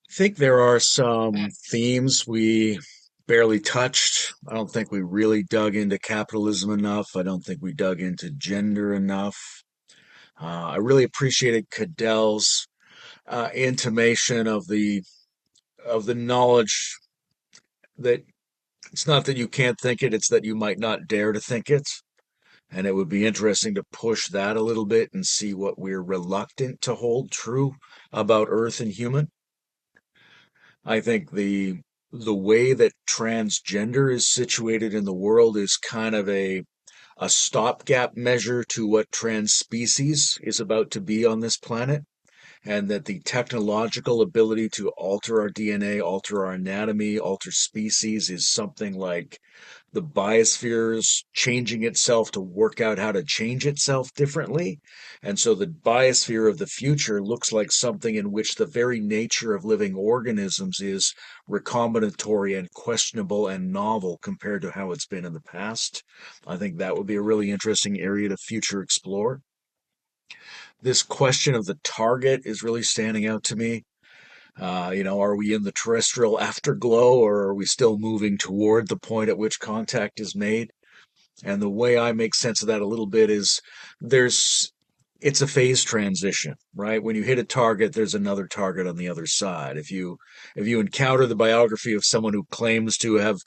[SPEAKER 4] I think there are some themes we barely touched. I don't think we really dug into capitalism enough. I don't think we dug into gender enough. I really appreciated Cadell's intimation of the knowledge that it's not that you can't think it, it's that you might not dare to think it. And it would be interesting to push that a little bit and see what we're reluctant to hold true about Earth and human. I think the way that transgender is situated in the world is kind of a stopgap measure to what trans species is about to be on this planet, and that the technological ability to alter our DNA, alter our anatomy, alter species is something like the biosphere is changing itself to work out how to change itself differently. And so the biosphere of the future looks like something in which the very nature of living organisms is recombinatory and questionable and novel compared to how it's been in the past. I think that would be a really interesting area to future explore. This question of the target is really standing out to me. Are we in the terrestrial afterglow, or are we still moving toward the point at which contact is made? And the way I make sense of that a little bit is it's a phase transition, right? When you hit a target, there's another target on the other side. If you encounter the biography of someone who claims to have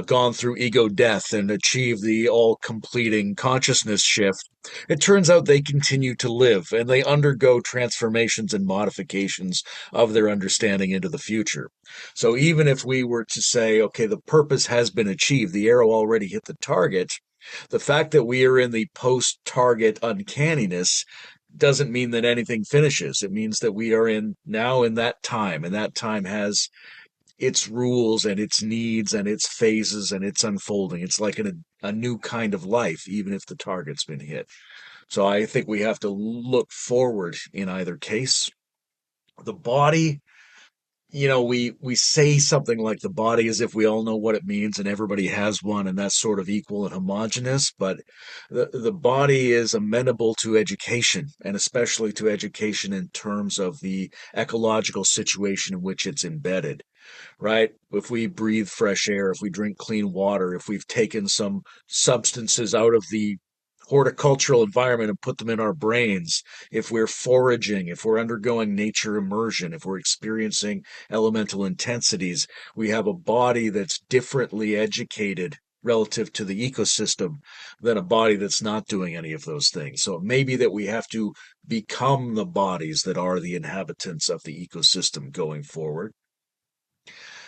[SPEAKER 4] gone through ego death and achieved the all completing consciousness shift, it turns out they continue to live and they undergo transformations and modifications of their understanding into the future. So even if we were to say, okay, the purpose has been achieved, the arrow already hit the target, the fact that we are in the post target uncanniness doesn't mean that anything finishes. It means that we are now in that time, and that time has its rules and its needs and its phases and its unfolding. It's like a new kind of life, even if the target's been hit. So I think we have to look forward in either case. The body, we say something like the body as if we all know what it means and everybody has one and that's sort of equal and homogenous, but the body is amenable to education, and especially to education in terms of the ecological situation in which it's embedded, right? If we breathe fresh air, if we drink clean water, if we've taken some substances out of the horticultural environment and put them in our brains, if we're foraging, if we're undergoing nature immersion, if we're experiencing elemental intensities, we have a body that's differently educated relative to the ecosystem than a body that's not doing any of those things. So it may be that we have to become the bodies that are the inhabitants of the ecosystem going forward.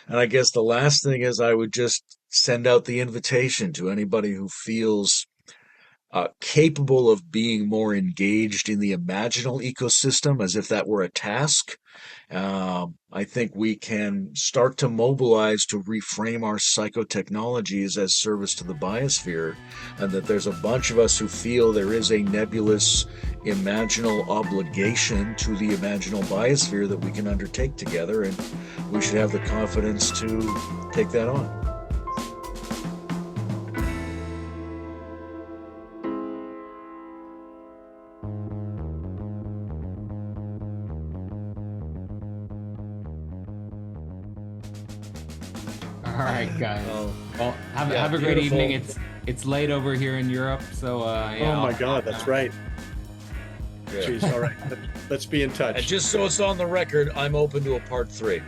[SPEAKER 4] And I guess the last thing is I would just send out the invitation to anybody who feels capable of being more engaged in the imaginal ecosystem as if that were a task. I think we can start to mobilize to reframe our psychotechnologies as service to the biosphere, and that there's a bunch of us who feel there is a nebulous imaginal obligation to the imaginal biosphere that we can undertake together, and we should have the confidence to take that on.
[SPEAKER 2] All right, guys. Well, have a great
[SPEAKER 4] beautiful
[SPEAKER 2] evening. It's late over here in Europe, so yeah.
[SPEAKER 3] Oh my God, that's right. Jeez, all right. Let's be in touch.
[SPEAKER 4] And just so it's on the record, I'm open to a part 3.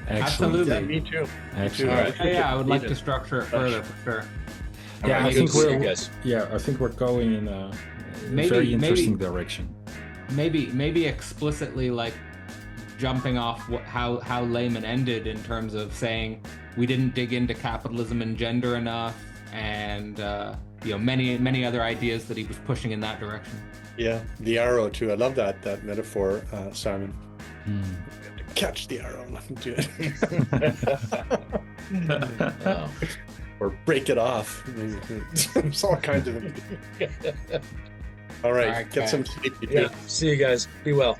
[SPEAKER 2] Absolutely.
[SPEAKER 3] Yeah, me too.
[SPEAKER 5] Excellent.
[SPEAKER 3] All right.
[SPEAKER 2] Yeah, I would like to structure it further for sure.
[SPEAKER 5] Yeah,
[SPEAKER 4] Right,
[SPEAKER 5] I think
[SPEAKER 4] good to see
[SPEAKER 5] we're
[SPEAKER 4] you guys.
[SPEAKER 5] Yeah, I think we're going in a
[SPEAKER 2] Maybe-
[SPEAKER 5] very interesting
[SPEAKER 2] maybe-
[SPEAKER 5] direction.
[SPEAKER 2] Maybe explicitly like jumping off how Layman ended in terms of saying we didn't dig into capitalism and gender enough, and many other ideas that he was pushing in that direction.
[SPEAKER 3] Yeah, the arrow too. I love that metaphor, Simon. Catch the arrow. Do it.
[SPEAKER 4] Oh.
[SPEAKER 3] Or break it off. There's all kinds of. All right,
[SPEAKER 2] All right,
[SPEAKER 3] get
[SPEAKER 2] guys.
[SPEAKER 3] some sleep.
[SPEAKER 4] Yeah, see you guys. Be well.